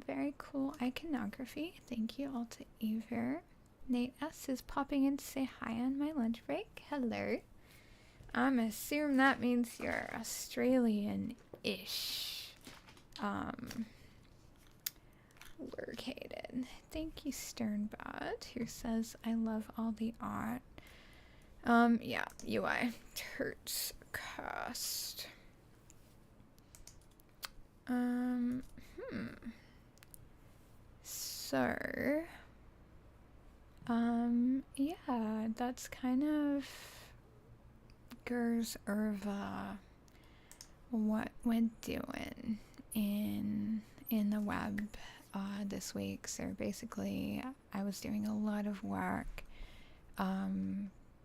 Very cool iconography. Thank you all to Ever. Nate S is popping in to say hi on my lunch break. Hello. I'm assume that means you're Australian-ish. Located. Thank you, Sternbot, who says I love all the art. Yeah, UI. Turts cast. So, yeah, that's kind of goes over what we're doing in the web this week. So basically, I was doing a lot of work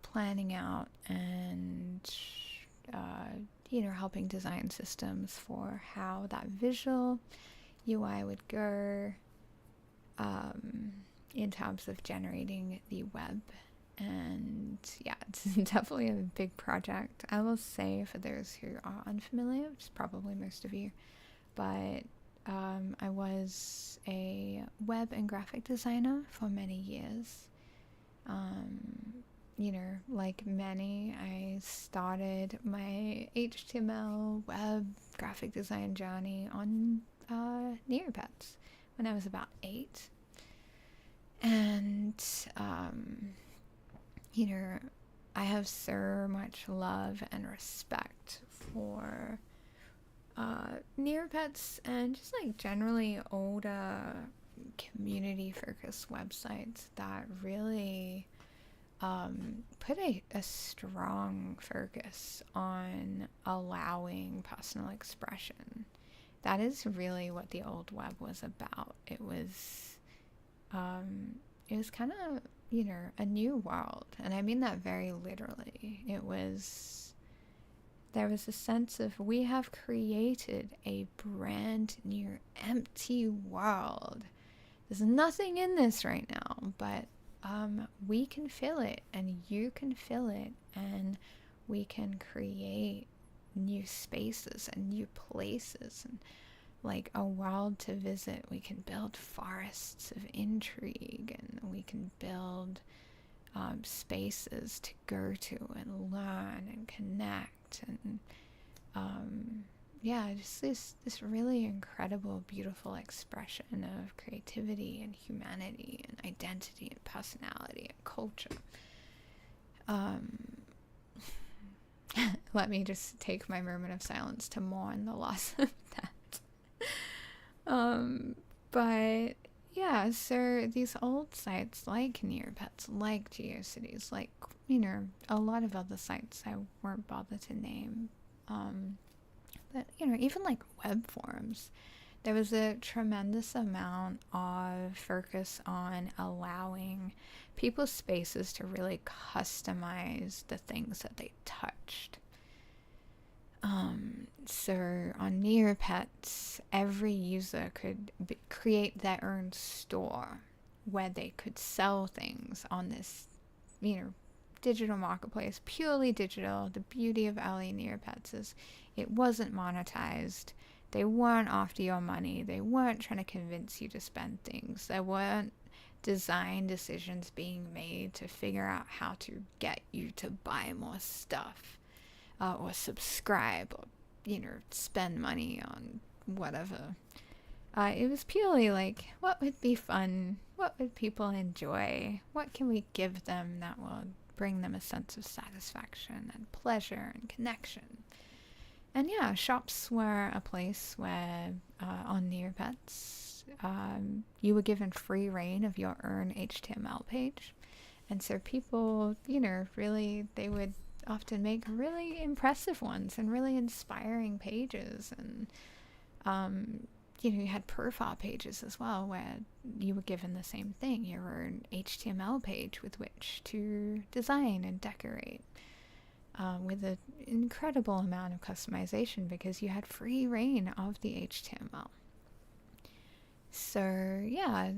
planning out and you know, helping design systems for how that visual UI would go in terms of generating the web. And yeah, it's definitely a big project. I will say, for those who are unfamiliar, which is probably most of you, but I was a web and graphic designer for many years. You know, like many, I started my HTML web graphic design journey on Neopets when I was about 8. And you know, I have so much love and respect for Neopets and just like generally older community-focused websites that really put a strong focus on allowing personal expression. That is really what the old web was about. It was kind of you know, a new world. And I mean that very literally. There was a sense of, we have created a brand new empty world. There's nothing in this right now, but we can fill it, and you can fill it, and we can create new spaces and new places, and like a world to visit. We can build forests of intrigue, and we can build spaces to go to and learn and connect, and yeah, just this really incredible, beautiful expression of creativity and humanity and identity and personality and culture. Let me just take my moment of silence to mourn the loss of that. But yeah, so these old sites like Neopets, like GeoCities, like, you know, a lot of other sites I won't bother to name, but, you know, even like web forums, there was a tremendous amount of focus on allowing people's spaces to really customize the things that they touched. So on Neopets, every user could create their own store where they could sell things on this, you know, digital marketplace, purely digital. The beauty of early Neopets is it wasn't monetized. They weren't after your money. They weren't trying to convince you to spend things. There weren't design decisions being made to figure out how to get you to buy more stuff. Or subscribe, or, you know, spend money on whatever. It was purely like, what would be fun? What would people enjoy? What can we give them that will bring them a sense of satisfaction and pleasure and connection? And yeah, shops were a place where, on Neopets, you were given free reign of your own HTML page. And so people, you know, really, they would often make really impressive ones and really inspiring pages. And you know, you had profile pages as well, where you were given the same thing, your own HTML page with which to design and decorate, with an incredible amount of customization because you had free reign of the HTML. So yeah,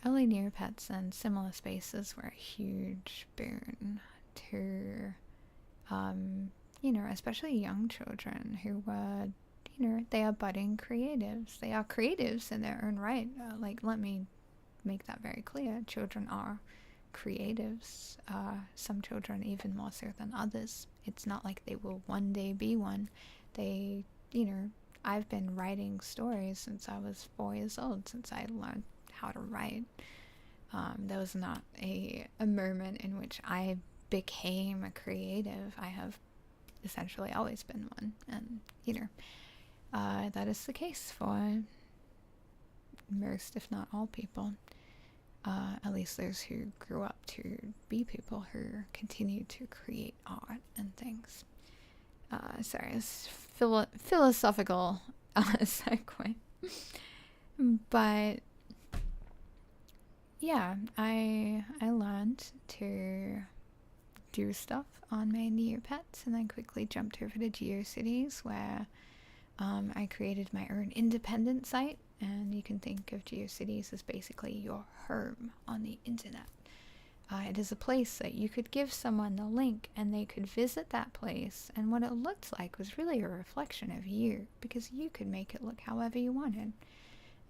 early Neopets and similar spaces were a huge boon to you know, especially young children who were, you know, they are budding creatives. They are creatives in their own right. Like, let me make that very clear. Children are creatives. Some children even more so than others. It's not like they will one day be one. They, you know, I've been writing stories since I was 4 years old, since I learned how to write. There was not a moment in which I became a creative. I have essentially always been one, and you know, that is the case for most, if not all, people. At least those who grew up to be people who continue to create art and things. Sorry, it's philosophical segue, but yeah, I learned to do stuff on my Neopets, and then quickly jumped over to GeoCities, where I created my own independent site. And you can think of GeoCities as basically your home on the internet. It is a place that you could give someone the link and they could visit that place, and what it looked like was really a reflection of you, because you could make it look however you wanted.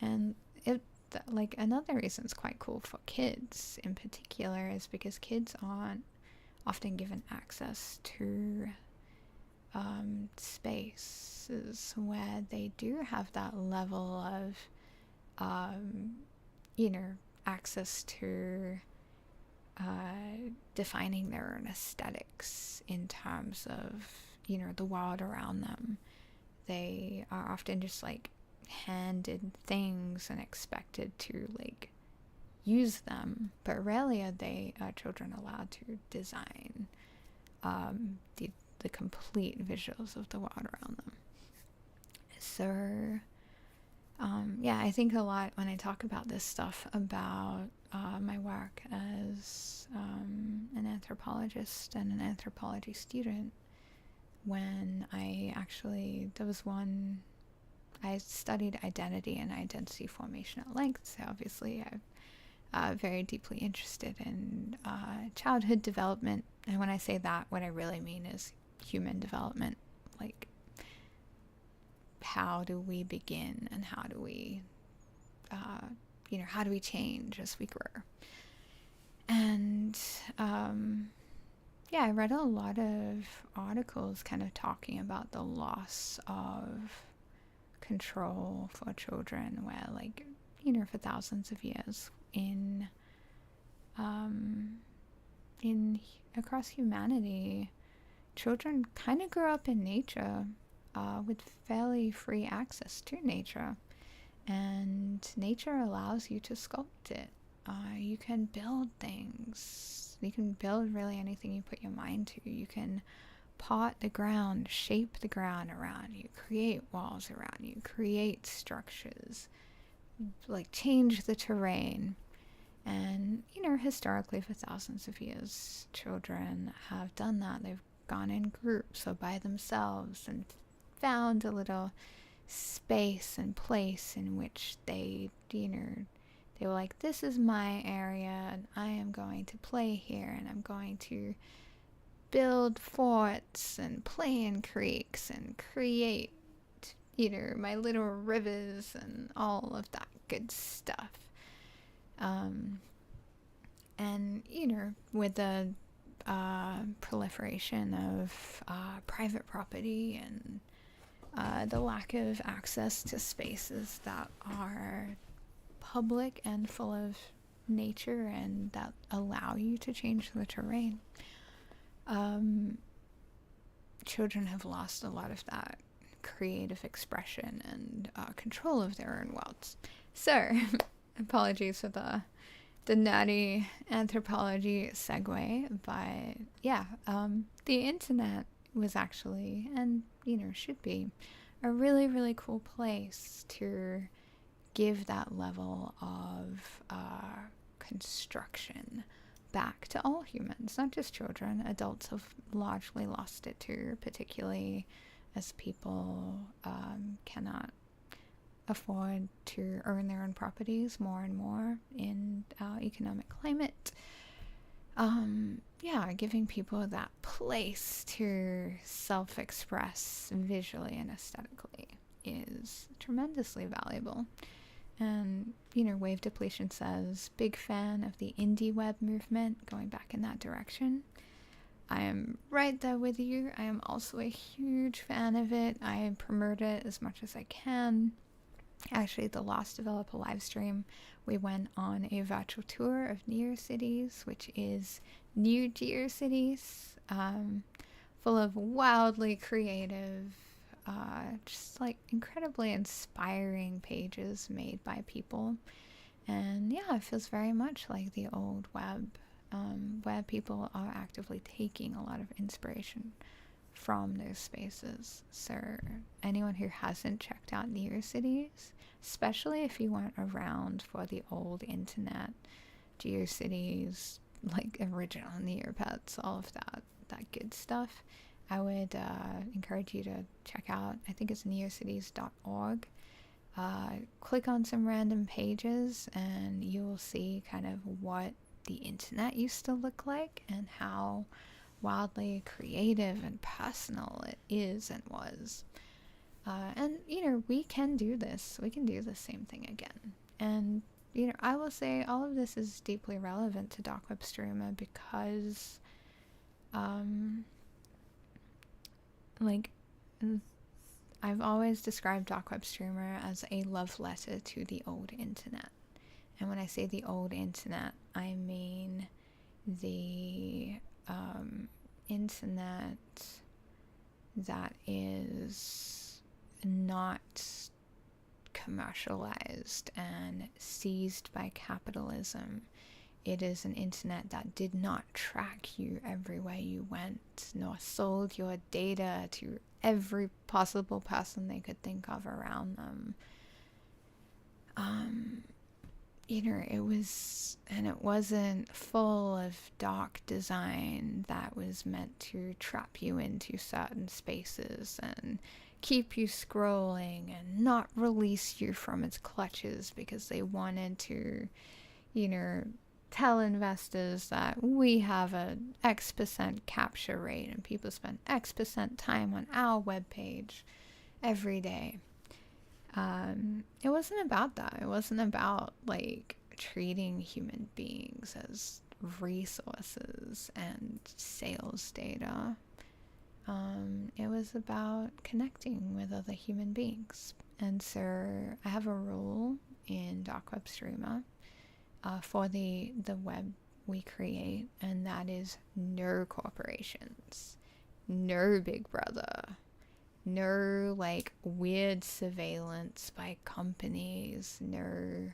And it, like, another reason it's quite cool for kids in particular is because kids aren't often given access to spaces where they do have that level of you know, access to defining their own aesthetics in terms of, you know, the world around them. They are often just like handed things and expected to like use them, but rarely are children allowed to design the complete visuals of the world around them. So yeah, I think a lot when I talk about this stuff about my work as an anthropologist and an anthropology student when I studied identity and identity formation at length. So obviously I'm very deeply interested in childhood development. And when I say that, what I really mean is human development. Like, how do we begin and how do we change as we grow? And I read a lot of articles kind of talking about the loss of control for children, where, like, for thousands of years in across humanity, children kind of grew up in nature with fairly free access to nature, and nature allows you to sculpt it. You can build things. You can build really anything you put your mind to. You can pot the ground, shape the ground around you, create walls around you, create structures, like change the terrain. And, historically for thousands of years, children have done that. They've gone in groups or by themselves and found a little space and place in which they were like, this is my area and I am going to play here and I'm going to build forts and play in creeks and create, my little rivers and all of that good stuff. And, with the proliferation of private property and the lack of access to spaces that are public and full of nature and that allow you to change the terrain, children have lost a lot of that creative expression and control of their own worlds. So, apologies for the nerdy anthropology segue, but the internet was actually, and should be, a really, really cool place to give that level of construction back to all humans, not just children. Adults have largely lost it too, particularly as people cannot afford to earn their own properties more and more in our economic climate. Giving people that place to self-express visually and aesthetically is tremendously valuable. And, Wave Depletion says, big fan of the indie web movement, going back in that direction. I am right there with you. I am also a huge fan of it. I promote it as much as I can. Actually, the last developer live stream, we went on a virtual tour of NeoCities, which is new GeoCities, full of wildly creative, just like incredibly inspiring pages made by people. And it feels very much like the old web, where people are actively taking a lot of inspiration from those spaces. So anyone who hasn't checked out NeoCities, especially if you weren't around for the old internet, GeoCities, like original Neopets, all of that good stuff, I would encourage you to check out, I think it's neocities.org. Click on some random pages and you will see kind of what the internet used to look like and how wildly creative and personal it is and was. And, we can do this. We can do the same thing again. And, I will say all of this is deeply relevant to darkwebSTREAMER because, I've always described darkwebSTREAMER as a love letter to the old internet. And when I say the old internet, I mean the internet that is not commercialized and seized by capitalism. It is an internet that did not track you everywhere you went, nor sold your data to every possible person they could think of around them. it was, and it wasn't full of dark design that was meant to trap you into certain spaces and keep you scrolling and not release you from its clutches because they wanted to, tell investors that we have a X% capture rate and people spend X% time on our webpage every day. It wasn't about that. It wasn't about like treating human beings as resources and sales data. It was about connecting with other human beings. And so I have a rule in darkwebSTREAMER for the web we create, and that is no corporations, no Big Brother, no like weird surveillance by companies, no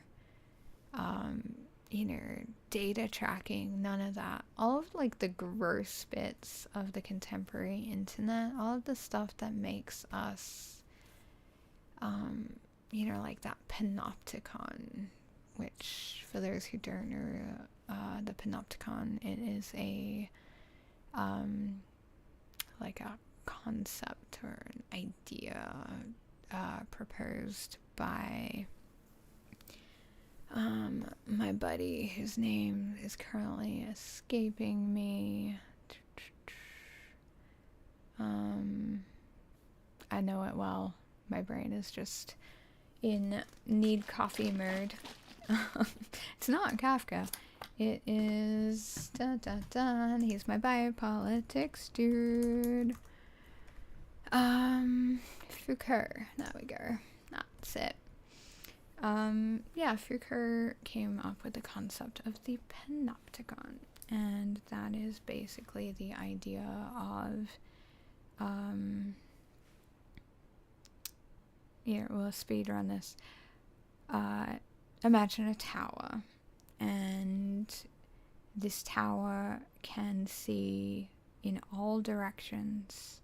data tracking, none of that. All of like the gross bits of the contemporary internet, all of the stuff that makes us like that panopticon, which for those who don't know, the panopticon, it is a like a concept or an idea proposed by my buddy, whose name is currently escaping me. I know it well. My brain is just in need coffee mode. It's not Kafka. It is he's my biopolitics dude. Foucault. There we go. That's it. Foucault came up with the concept of the panopticon, and that is basically the idea of we'll speed run this. Imagine a tower, and this tower can see in all directions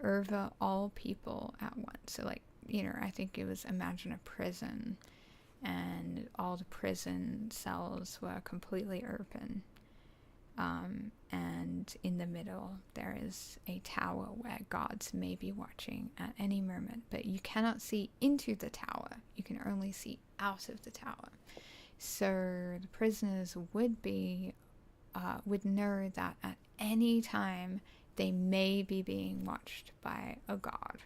over all people at once. So like, I think it was imagine a prison, and all the prison cells were completely open. And in the middle, there is a tower where guards may be watching at any moment, but you cannot see into the tower. You can only see out of the tower. So the prisoners would know that at any time they may be being watched by a guard.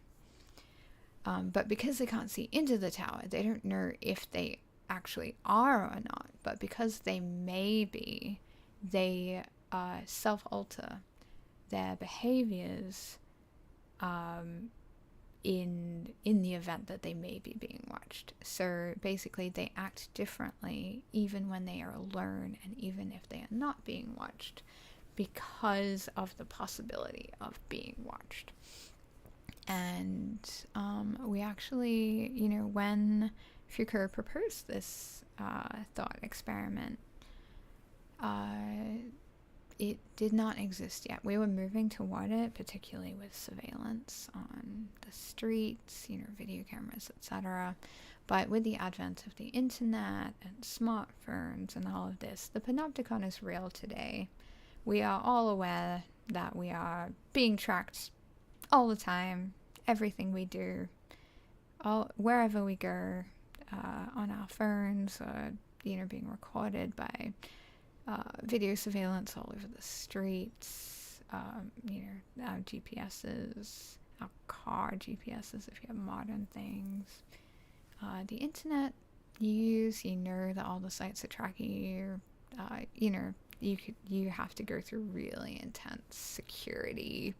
But because they can't see into the tower, they don't know if they actually are or not. But because they may be, they self-alter their behaviors in the event that they may be being watched. So basically they act differently even when they are alone and even if they are not being watched, because of the possibility of being watched. And we actually, when Foucault proposed this thought experiment, it did not exist yet. We were moving toward it, particularly with surveillance on the streets, video cameras, etc. But with the advent of the internet and smartphones and all of this, the panopticon is real today. We are all aware that we are being tracked all the time, everything we do, wherever we go, on our phones, or being recorded by video surveillance all over the streets, our GPSs, our car GPSs if you have modern things, the internet you know that all the sites are tracking you. You have to go through really intense security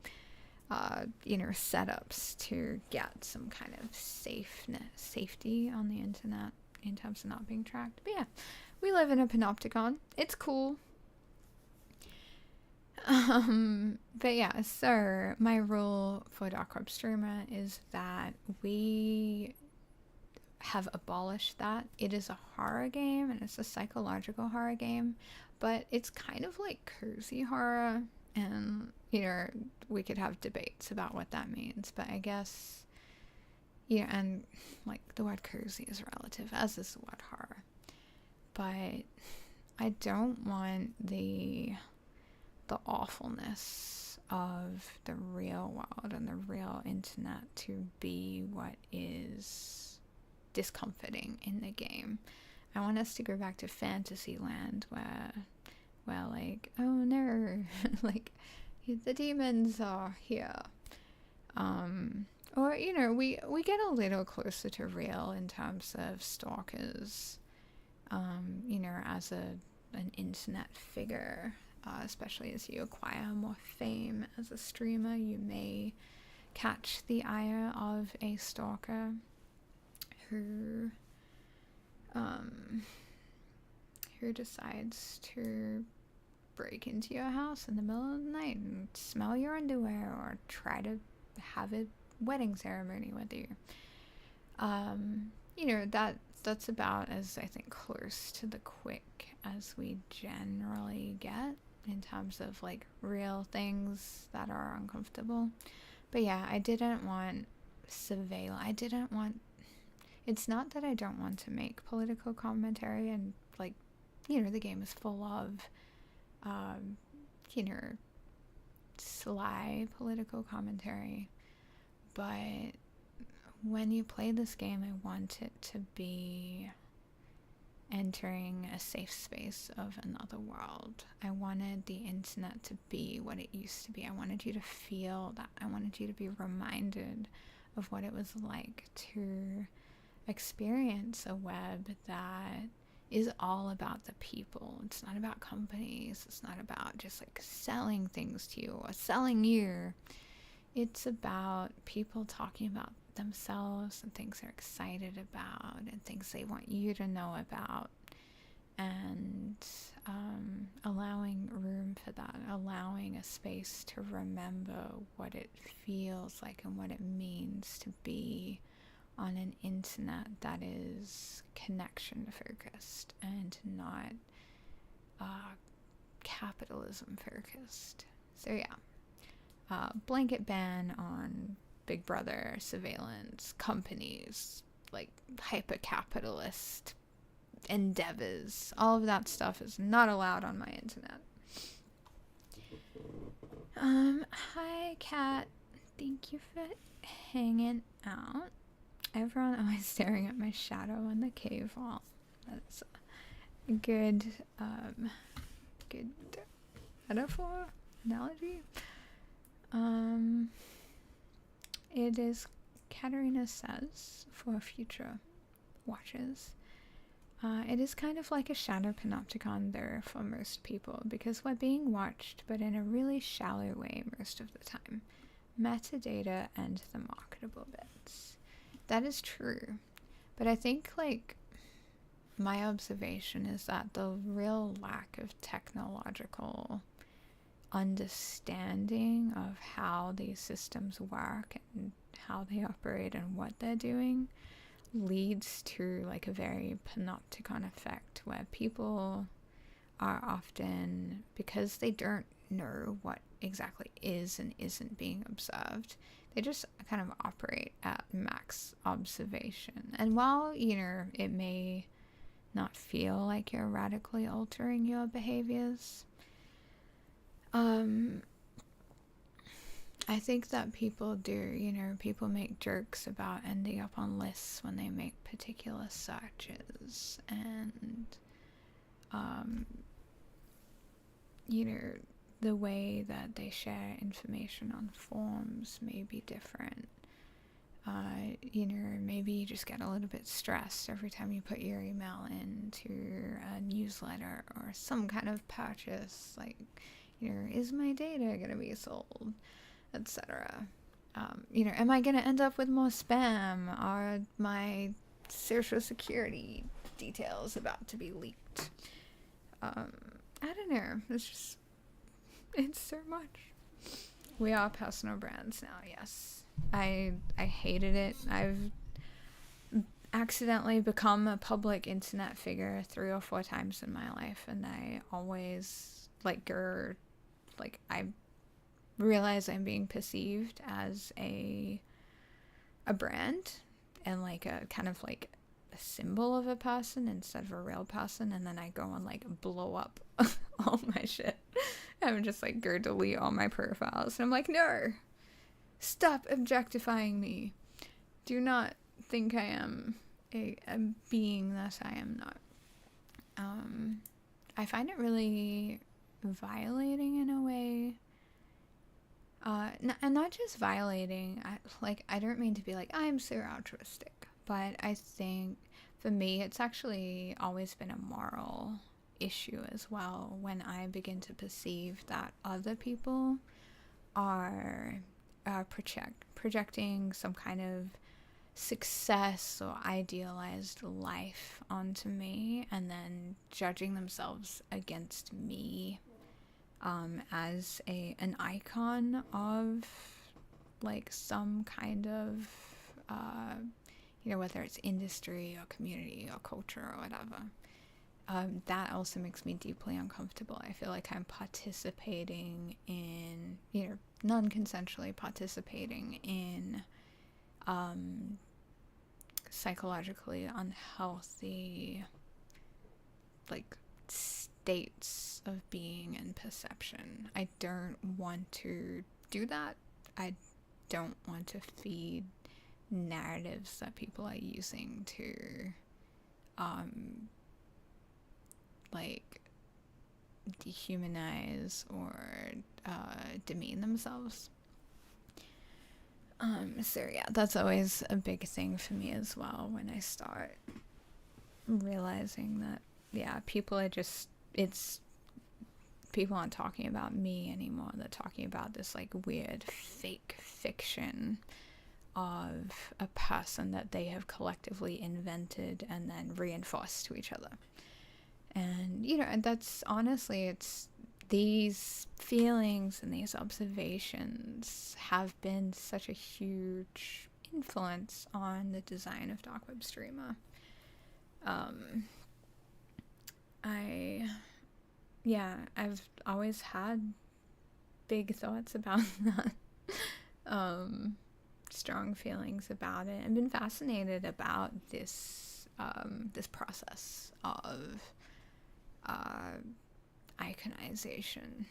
setups to get some kind of safety on the internet in terms of not being tracked. But yeah, we live in a panopticon. It's cool. But yeah, so my rule for darkwebSTREAMER is that we have abolished that. It is a horror game, and it's a psychological horror game, but it's kind of like cozy horror, and we could have debates about what that means, but I guess and like the word cozy is relative, as is the word horror. but I don't want the awfulness of the real world and the real internet to be what is discomforting in the game. I want us to go back to fantasy land where like, oh no, like the demons are here. Or, you know, we get a little closer to real in terms of stalkers, you know, as an internet figure. Especially as you acquire more fame as a streamer, you may catch the ire of a stalker who decides to break into your house in the middle of the night and smell your underwear or try to have a wedding ceremony with you. You know, that's about as, I think, close to the quick as we generally get in terms of like real things that are uncomfortable. But yeah, I didn't want surveillance. It's not that I don't want to make political commentary, and like, you know, the game is full of you know, sly political commentary, but when you play this game, I want it to be entering a safe space of another world. I wanted the internet to be what it used to be. I wanted you to feel that. I wanted you to be reminded of what it was like to experience a web that is all about the people. It's not about companies. It's not about just like selling things to you or selling you. It's about people talking about themselves and things they're excited about and things they want you to know about, and allowing room for that, allowing a space to remember what it feels like and what it means to be on an internet that is connection focused and not capitalism focused. So yeah, blanket ban on Big Brother, surveillance, companies, like hyper-capitalist endeavors. All of that stuff is not allowed on my internet. Hi, Kat. Thank you for hanging out. Everyone always staring at my shadow on the cave wall. That's a good, good metaphor, analogy. It is, Katerina says, for future watches, it is kind of like a shadow panopticon there for most people, because we're being watched, but in a really shallow way most of the time. Metadata and the marketable bits. That is true. But I think, like, my observation is that the real lack of technological understanding of how these systems work and how they operate and what they're doing leads to like a very panopticon effect, where people are often, because they don't know what exactly is and isn't being observed, they just kind of operate at max observation. And while, you know, it may not feel like you're radically altering your behaviors, I think that people do, you know, people make jokes about ending up on lists when they make particular searches, and, you know, the way that they share information on forums may be different. You know, maybe you just get a little bit stressed every time you put your email into a newsletter or some kind of purchase, like, you know, is my data going to be sold, etc. You know, am I going to end up with more spam? Are my social security details about to be leaked? I don't know. It's so much. We are personal brands now, yes. I hated it. I've accidentally become a public internet figure 3 or 4 times in my life, and I always, I realize I'm being perceived as a brand and like a kind of like a symbol of a person instead of a real person, and then I go and like blow up all my shit. I'm just like, go delete all my profiles. And I'm like, no, stop objectifying me. Do not think I am a being that I am not. I find it really violating in a way. And not just violating, I don't mean to be like, I'm so altruistic, but I think for me, it's actually always been a moral issue as well when I begin to perceive that other people are projecting some kind of success or idealized life onto me and then judging themselves against me as an icon of like some kind of whether it's industry or community or culture or whatever. That also makes me deeply uncomfortable. I feel like I'm participating in, non-consensually participating in psychologically unhealthy like states of being and perception. I don't want to do that. I don't want to feed narratives that people are using to like dehumanize or demean themselves. So yeah, that's always a big thing for me as well when I start realizing that, yeah, people aren't talking about me anymore. They're talking about this like weird fake fiction of a person that they have collectively invented and then reinforced to each other. And, and that's honestly, it's these feelings and these observations have been such a huge influence on the design of darkwebSTREAMER. I've always had big thoughts about that, strong feelings about it, and been fascinated about this process of iconization,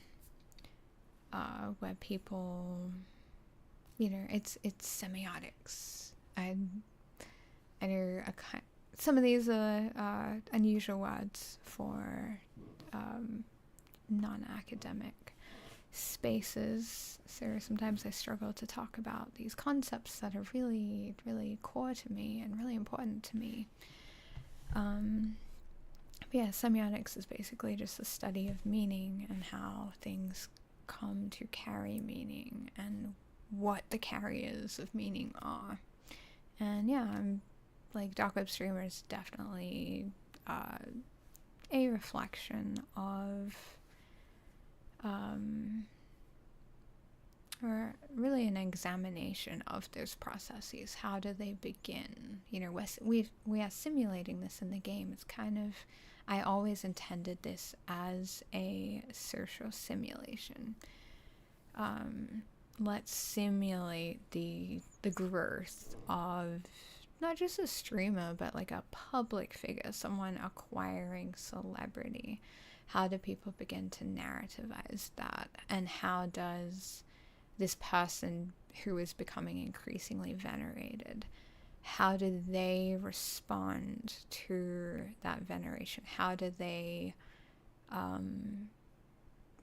where people, it's semiotics. I know some of these are unusual words for non-academic spaces, so sometimes I struggle to talk about these concepts that are really, really core to me and really important to me. Yeah, semiotics is basically just the study of meaning and how things come to carry meaning and what the carriers of meaning are. And yeah, I'm like, darkwebSTREAMER is definitely a reflection of or really an examination of those processes. How do they begin? We are simulating this in the game. It's kind of, I always intended this as a social simulation. Let's simulate the growth of not just a streamer, but like a public figure, someone acquiring celebrity. How do people begin to narrativize that? And how does this person who is becoming increasingly venerated, how do they respond to that veneration? How do they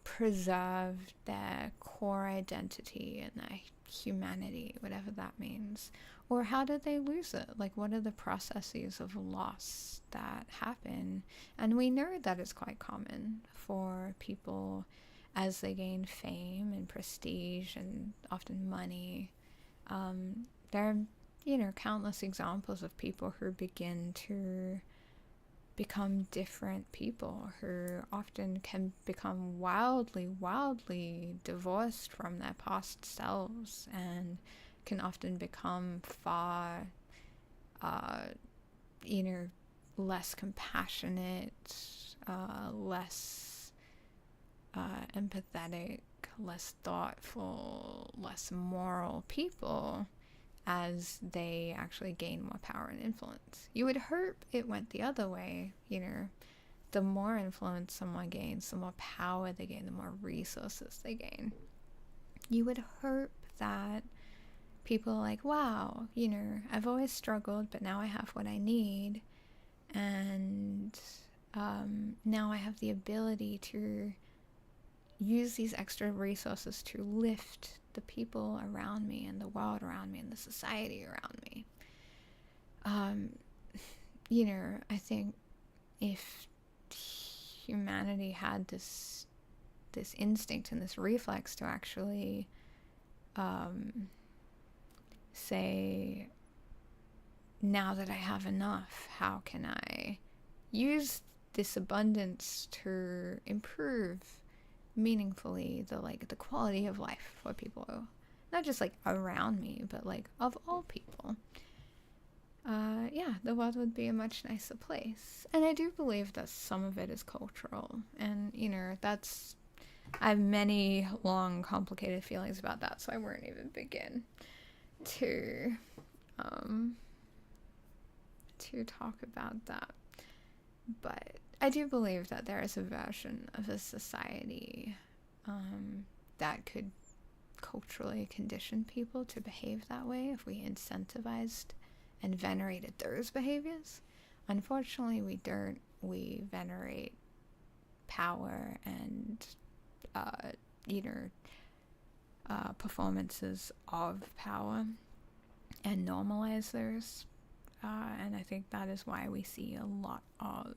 preserve their core identity and their humanity, whatever that means? Or how do they lose it? Like, what are the processes of loss that happen? And we know that it's quite common for people as they gain fame and prestige and often money. There are, countless examples of people who begin to become different people, who often can become wildly divorced from their past selves and can often become far, less compassionate, less empathetic, less thoughtful, less moral people as they actually gain more power and influence. You would hope it went the other way, the more influence someone gains, the more power they gain, the more resources they gain. You would hope that people are like, wow, I've always struggled, but now I have what I need, and now I have the ability to use these extra resources to lift the people around me and the world around me and the society around me. I think if humanity had this instinct and this reflex to actually say, now that I have enough, how can I use this abundance to improve meaningfully the quality of life for people, not just around me, but of all people. The world would be a much nicer place. And I do believe that some of it is cultural, and I have many long complicated feelings about that, so I won't even begin to talk about that. But I do believe that there is a version of a society that could culturally condition people to behave that way if we incentivized and venerated those behaviors. Unfortunately, we don't. We venerate power and performances of power and normalize those. And I think that is why we see a lot of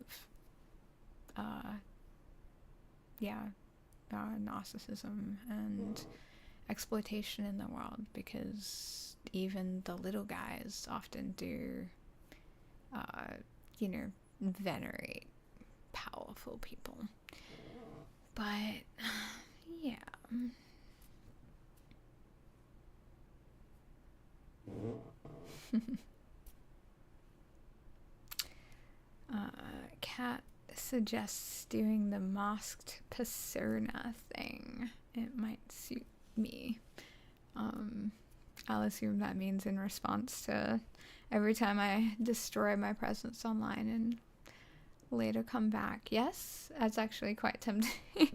narcissism and exploitation in the world, because even the little guys often do venerate powerful people. But yeah. Kat suggests doing the masked persona thing. It might suit me. I'll assume that means in response to every time I destroy my presence online and later come back. Yes, that's actually quite tempting.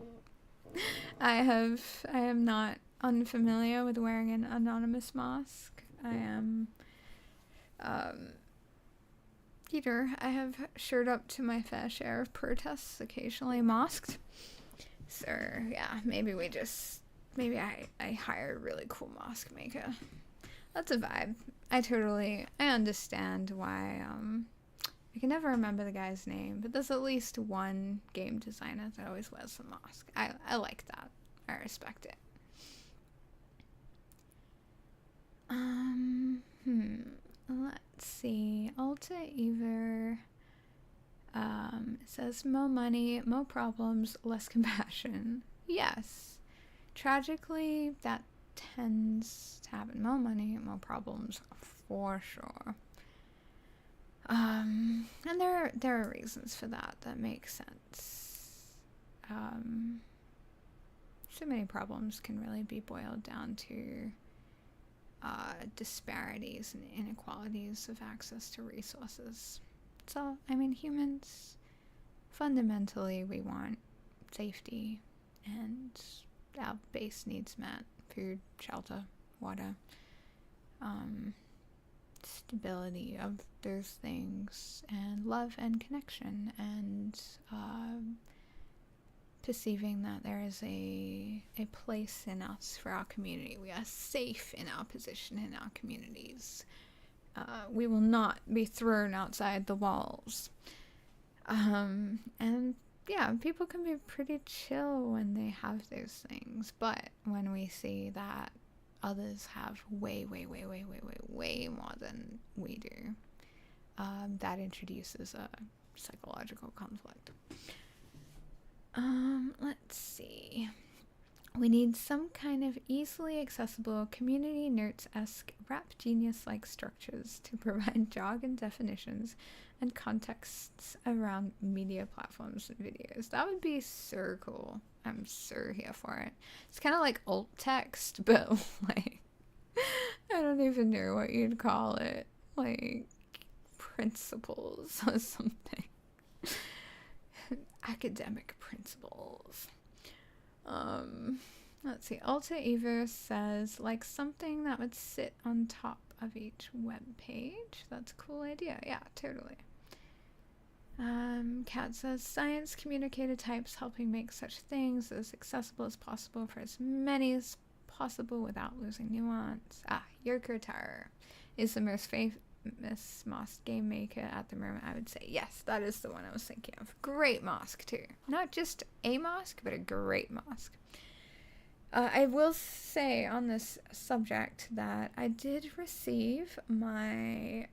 I am not unfamiliar with wearing an anonymous mask. I am I have showed up to my fair share of protests, occasionally masked. So yeah, maybe I hire a really cool mask maker. That's a vibe. I understand why, I can never remember the guy's name, but there's at least one game designer that always wears a mask. I like that. I respect it. Let's see. Alta Ever says more money, more problems, less compassion. Yes. Tragically, that tends to happen. More money, more problems, for sure. And there are reasons for that make sense. So many problems can really be boiled down to disparities and inequalities of access to resources. So, humans, fundamentally, we want safety and our base needs met: food, shelter, water, stability of those things, and love and connection, and perceiving that there is a place in us for our community. We are safe in our position in our communities. We will not be thrown outside the walls. And yeah, people can be pretty chill when they have those things, but when we see that others have way more than we do, that introduces a psychological conflict. Let's see. We need some kind of easily accessible community notes-esque rap genius-like structures to provide jargon definitions and contexts around media platforms and videos. That would be so cool. I'm so here for it. It's kind of like alt text, but I don't don't even know what you'd call it. Like, principles or something. Academic principles. Let's see. Alter Eva says, like something that would sit on top of each web page. That's a cool idea. Yeah, totally. Kat says, science communicator types helping make such things as accessible as possible for as many as possible without losing nuance. Yurko Terror is the most famous mask game maker at the moment, I would say. Yes, that is the one I was thinking of. Great mask too. Not just a mask, but a great mask. I will say on this subject that I did receive my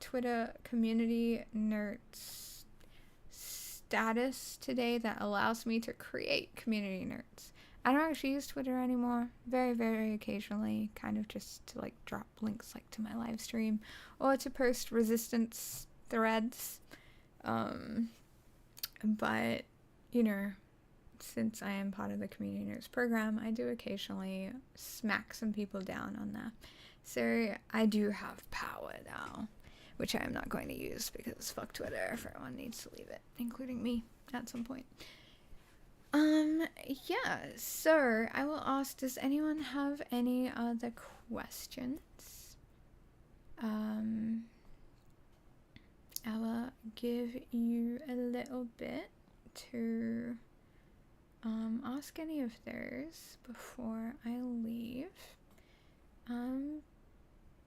Twitter community nerds status today that allows me to create community nerds. I don't actually use Twitter anymore, very, very occasionally, kind of just to like drop links like to my live stream or to post resistance threads. But, you know, since I am part of the Community Nerds program, I do occasionally smack some people down on that. So I do have power now, which I am not going to use because fuck Twitter, everyone needs to leave it, including me at some point. Yeah, so I will ask, does anyone have any other questions? I will give you a little bit to ask any of those before I leave.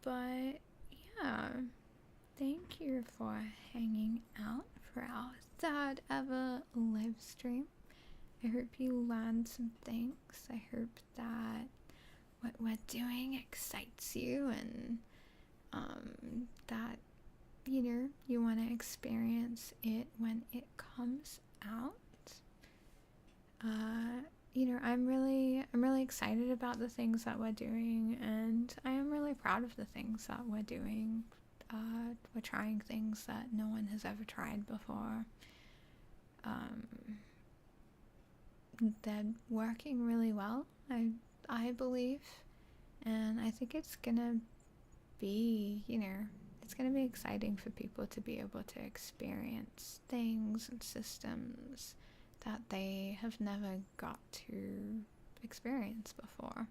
But yeah, thank you for hanging out for our third ever live stream. I hope you learned some things. I hope that what we're doing excites you and that, you know, you want to experience it when it comes out. You know, I'm really excited about the things that we're doing, and I am really proud of the things that we're doing. We're trying things that no one has ever tried before. They're working really well, I believe, and I think it's gonna be, you know, it's gonna be exciting for people to be able to experience things and systems that they have never got to experience before,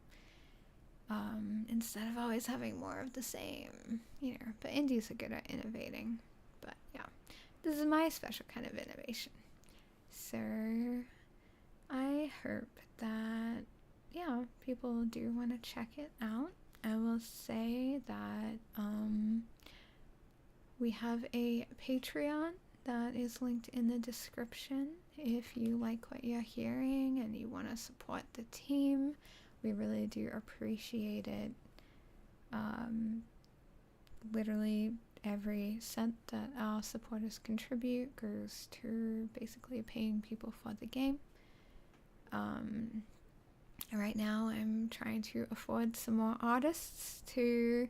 instead of always having more of the same, you know. But indies are good at innovating. But yeah, this is my special kind of innovation. So I hope that, yeah, people do want to check it out. I will say that we have a Patreon that is linked in the description. If you like what you're hearing and you want to support the team, we really do appreciate it. Literally every cent that our supporters contribute goes to basically paying people for the game. Right now I'm trying to afford some more artists to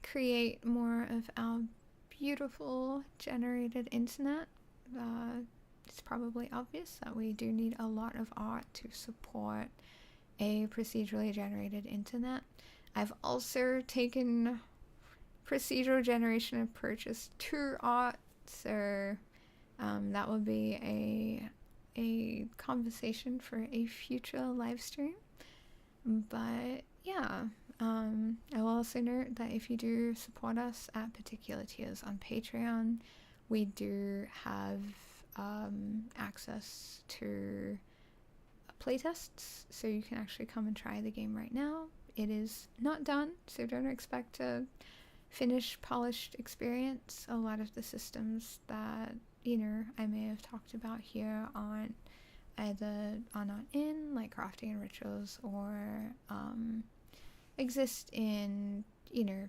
create more of our beautiful generated internet. It's probably obvious that we do need a lot of art to support a procedurally generated internet. I've also taken procedural generation approaches to art, so that will be a conversation for a future live stream. But yeah, I will also note that if you do support us at particular tiers on Patreon, we do have access to playtests, so you can actually come and try the game right now. It is not done, so don't expect a finished, polished experience. A lot of the systems that, you know, I may have talked about here on either are not in, like crafting and rituals, or exist in, you know,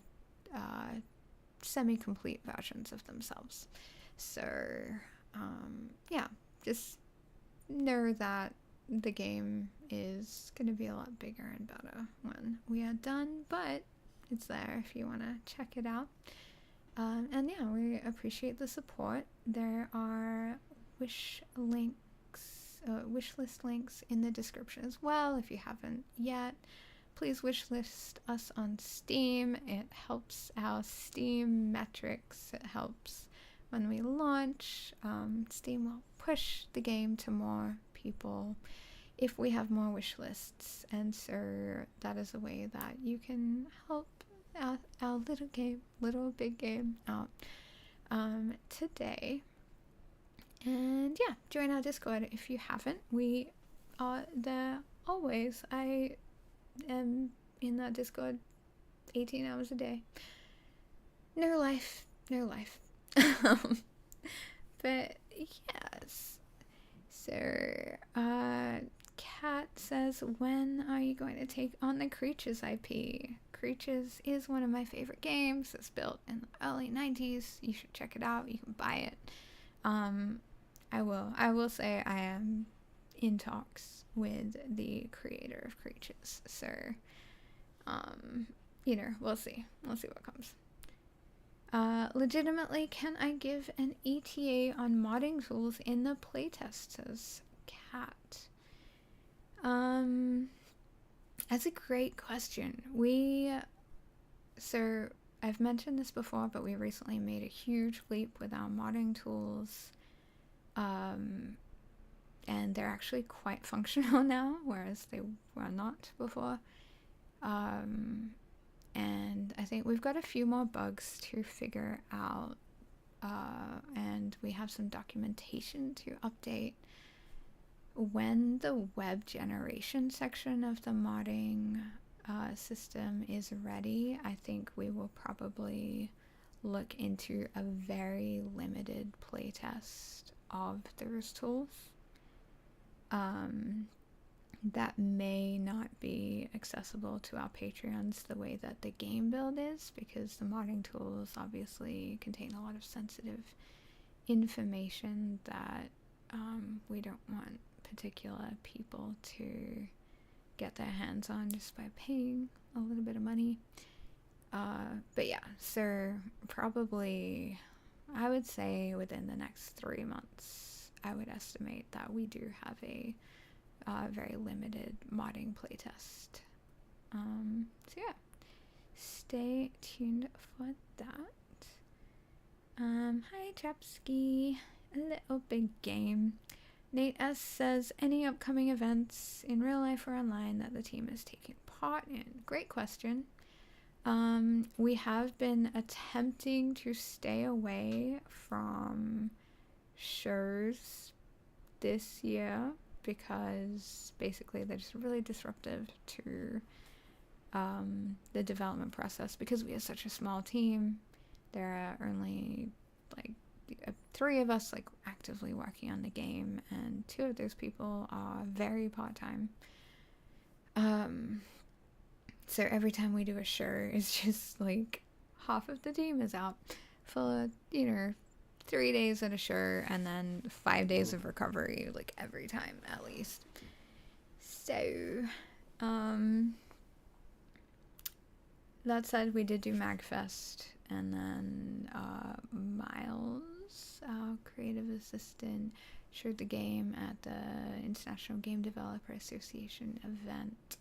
semi-complete versions of themselves. So yeah, just know that the game is going to be a lot bigger and better when we are done, but it's there if you want to check it out. And yeah, we appreciate the support. There are wish list links in the description as well if you haven't yet. please wishlist us on Steam. It helps our Steam metrics. It helps when we launch. Steam will push the game to more people if we have more wish lists, and so that is a way that you can help our little big game out today. And yeah, join our Discord if you haven't. We are there always. I am in that Discord 18 hours a day. No life. But yes. So, Kat says, when are you going to take on the Creatures IP? Creatures is one of my favorite games. It's built in the early 90s. You should check it out. You can buy it. I will say I am in talks with the creator of Creatures. So, we'll see. We'll see what comes. Legitimately, can I give an ETA on modding tools in the playtesters? Cat. That's a great question. So I've mentioned this before, but we recently made a huge leap with our modding tools. And they're actually quite functional now, whereas they were not before. And I think we've got a few more bugs to figure out, and we have some documentation to update. When the web generation section of the modding system is ready, I think we will probably look into a very limited playtest of those tools. That may not be accessible to our Patreons the way that the game build is, because the modding tools obviously contain a lot of sensitive information that we don't want particular people to get their hands on just by paying a little bit of money. But yeah, so probably I would say within the next 3 months, I would estimate that we do have a very limited modding playtest. So yeah, stay tuned for that. Hi Chapsky, a little big game. Nate S says, any upcoming events in real life or online that the team is taking part in? Great question. We have been attempting to stay away from shows this year because basically they're just really disruptive to the development process. Because we are such a small team, there are only like 3 of us like actively working on the game, and 2 of those people are very part-time. So every time we do a show, it's just like half of the team is out for 3 days at a show, and then 5 days of recovery, like every time at least. So that said, we did do MagFest, and then Miles, our creative assistant, showed the game at the International Game Developer Association event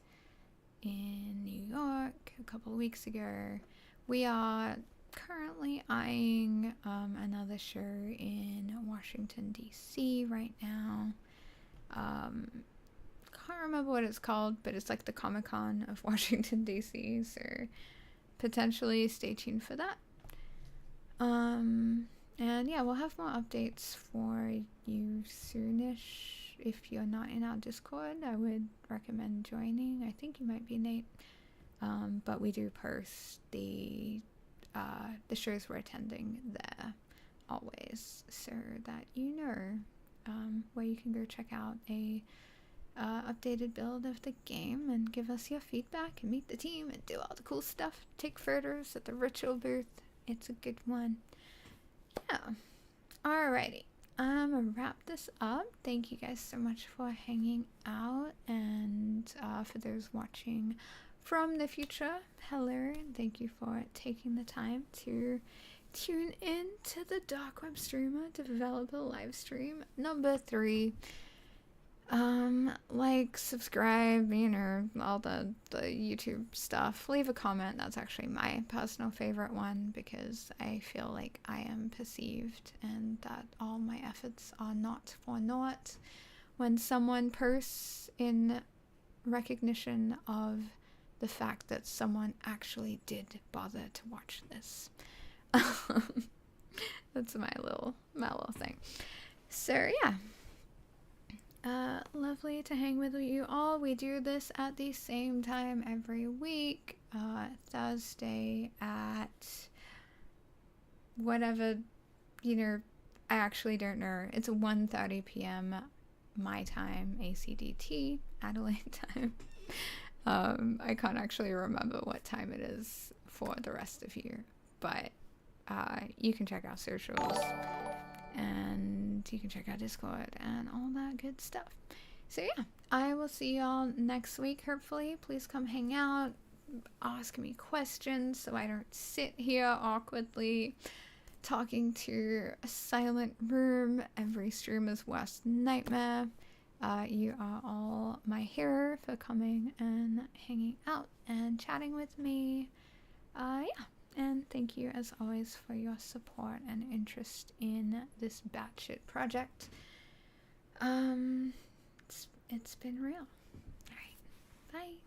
in New York a couple of weeks ago. We are currently eyeing another show in Washington, D.C. right now. Can't remember what it's called, but it's like the Comic-Con of Washington, D.C., so potentially stay tuned for that. And yeah, we'll have more updates for you soonish. If you're not in our Discord, I would recommend joining. I think you might be Nate. But we do post the shows we're attending there always, so that you know where you can go check out a updated build of the game and give us your feedback and meet the team and do all the cool stuff. Take photos at the ritual booth. It's a good one. Yeah. Alrighty. I'm gonna wrap this up. Thank you guys so much for hanging out, and for those watching from the future, hello, and thank you for taking the time to tune in to the Dark Web Streamer Developer Livestream number 3. Like, subscribe, you know, all the YouTube stuff. Leave a comment. That's actually my personal favorite one, because I feel like I am perceived and that all my efforts are not for naught when someone posts in recognition of the fact that someone actually did bother to watch this. That's my little thing. So yeah, lovely to hang with you all. We do this at the same time every week, Thursday at whatever, you know, I actually don't know. It's 1:30 p.m. my time, ACDT, Adelaide time. I can't actually remember what time it is for the rest of you, but you can check out socials and you can check out Discord and all that good stuff. So yeah, I will see y'all next week, hopefully. Please come hang out, ask me questions so I don't sit here awkwardly talking to a silent room. Every streamer's worst nightmare. You are all my hero for coming and hanging out and chatting with me. Yeah, and thank you as always for your support and interest in this batshit project. It's been real. Alright, bye.